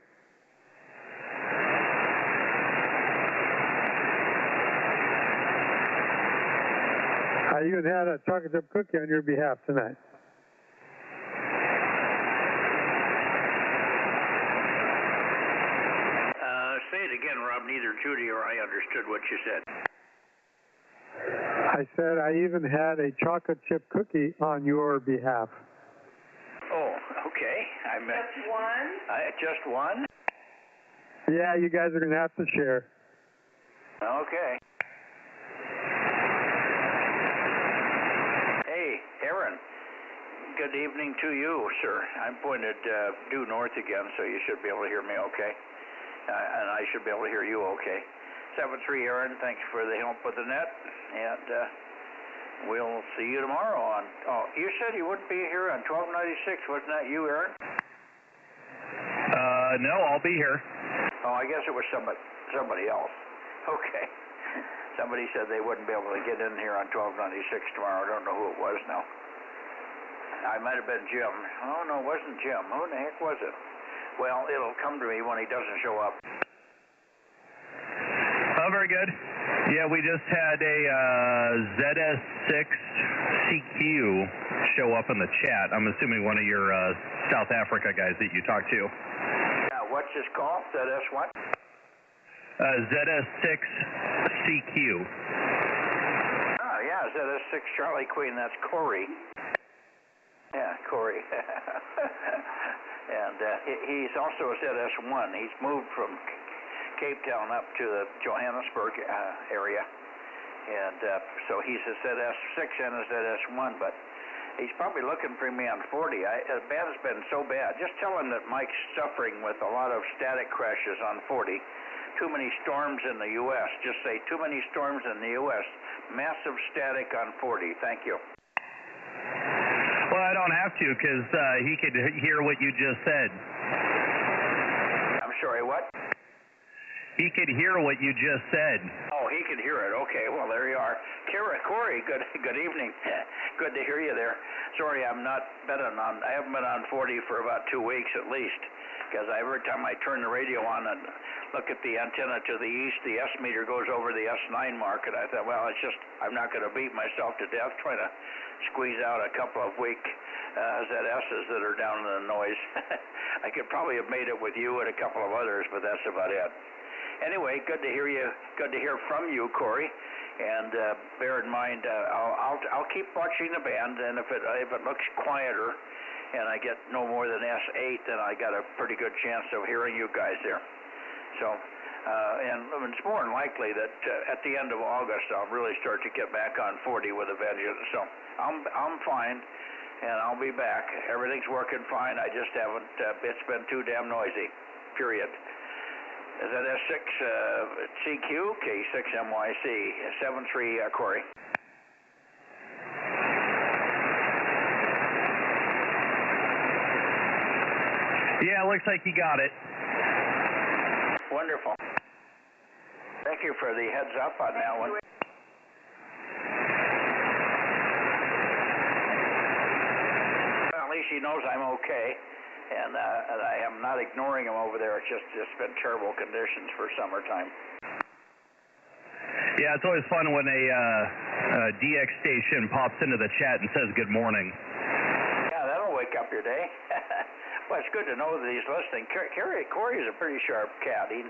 I even had a chocolate chip cookie on your behalf tonight. Say it again, Rob. Neither Judy or I understood what you said. I said I even had a chocolate chip cookie on your behalf. Oh, okay. Just one? Just one? Yeah, you guys are going to have to share. Okay. Hey, Aaron. Good evening to you, sir. I'm pointed due north again, so you should be able to hear me okay. And I should be able to hear you okay. 73 Aaron, thanks for the help with the net, and we'll see you tomorrow on. Oh, you said you wouldn't be here on 1296, wasn't that you, Aaron? No, I'll be here. Oh, I guess it was somebody else. Okay. Somebody said they wouldn't be able to get in here on 1296 tomorrow. I don't know who it was now. I might have been Jim. Oh, no, it wasn't Jim. Who the heck was it? Well, it'll come to me when he doesn't show up. Oh, very good. Yeah, we just had a ZS6CQ show up in the chat. I'm assuming one of your South Africa guys that you talked to. What's this called? ZS what? ZS6CQ. Oh, yeah, ZS6 Charlie Queen. That's Corey. Yeah, Corey. And he's also a ZS1. He's moved from Cape Town up to the Johannesburg area. And so he's a ZS6 and a ZS1, but he's probably looking for me on 40. The bad has been so bad. Just tell him that Mike's suffering with a lot of static crashes on 40. Too many storms in the U.S. Just say too many storms in the U.S. Massive static on 40. Thank you. Well, I don't have to because he could hear what you just said. I'm sorry, what? He could hear what you just said. Oh, he could hear it. Okay, well, there you are. Corey, good evening. Good to hear you there. Sorry, I haven't been on 40 for about 2 weeks at least, because every time I turn the radio on and look at the antenna to the east, the S meter goes over the S9 mark, and I thought, well, I'm not going to beat myself to death trying to squeeze out a couple of weak ZS's that are down in the noise. I could probably have made it with you and a couple of others, but that's about it. Anyway, good to hear you. Good to hear from you, Corey. And bear in mind, I'll keep watching the band, and if it looks quieter, and I get no more than S8, then I got a pretty good chance of hearing you guys there. So, and it's more than likely that at the end of August, I'll really start to get back on 40 with a vengeance. So I'm fine, and I'll be back. Everything's working fine. I just haven't. It's been too damn noisy. Period. ZS6CQ, K6MYC, 73 Corey. Yeah, it looks like you got it. Wonderful. Thank you for the heads up on that one. Well, at least he knows I'm okay. And I am not ignoring him over there. It's just been terrible conditions for summertime. Yeah, it's always fun when a DX station pops into the chat and says good morning. Yeah, that'll wake up your day. Well, it's good to know that he's listening. Corey's a pretty sharp cat. He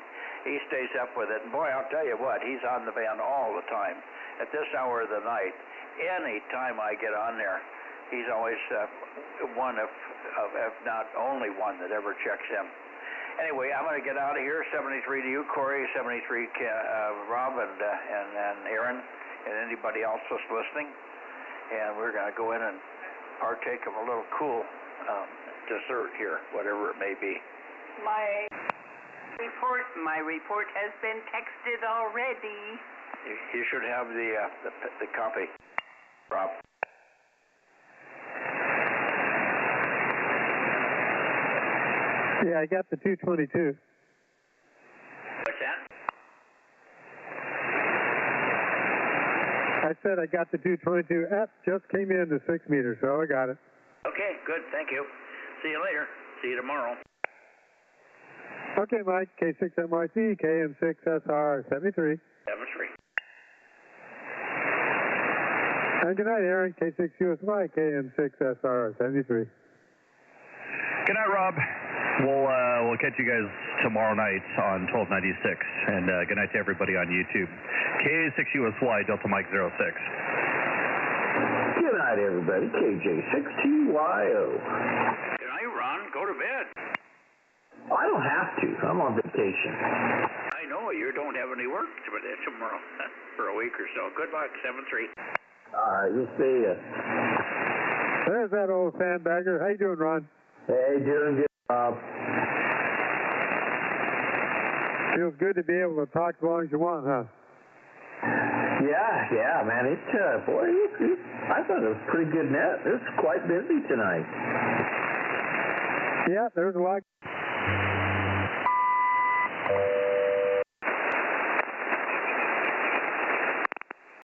stays up with it. And boy, I'll tell you what, he's on the band all the time. At this hour of the night, any time I get on there, he's always one of not only one that ever checks in. Anyway, I'm going to get out of here. 73 to you, Corey. 73 Rob and Aaron and anybody else that's listening. And we're going to go in and partake of a little cool dessert here, whatever it may be. My report has been texted already. You should have the copy, Rob. Yeah, I got the 222. What's that? I said I got the 222. Just came in the 6 meter, so I got it. Okay, good. Thank you. See you later. See you tomorrow. Okay, Mike. K6MYC, KM6SR 73. 73. And good night, Aaron. K6USY, KM6SR 73. Good night, Rob. We'll catch you guys tomorrow night on 1296. And good night to everybody on YouTube. KA6USY, Delta Mike 06. Good night, everybody. KJ6TYO. Good night, Ron. Go to bed. I don't have to. I'm on vacation. I know. You don't have any work tomorrow for a week or so. Good luck, 7-3. You see ya. There's that old sandbagger. How you doing, Ron? Hey, doing good, Bob. Feels good to be able to talk as long as you want, huh? Yeah, man. I thought it was a pretty good net. It was quite busy tonight. Yeah, there's a lot.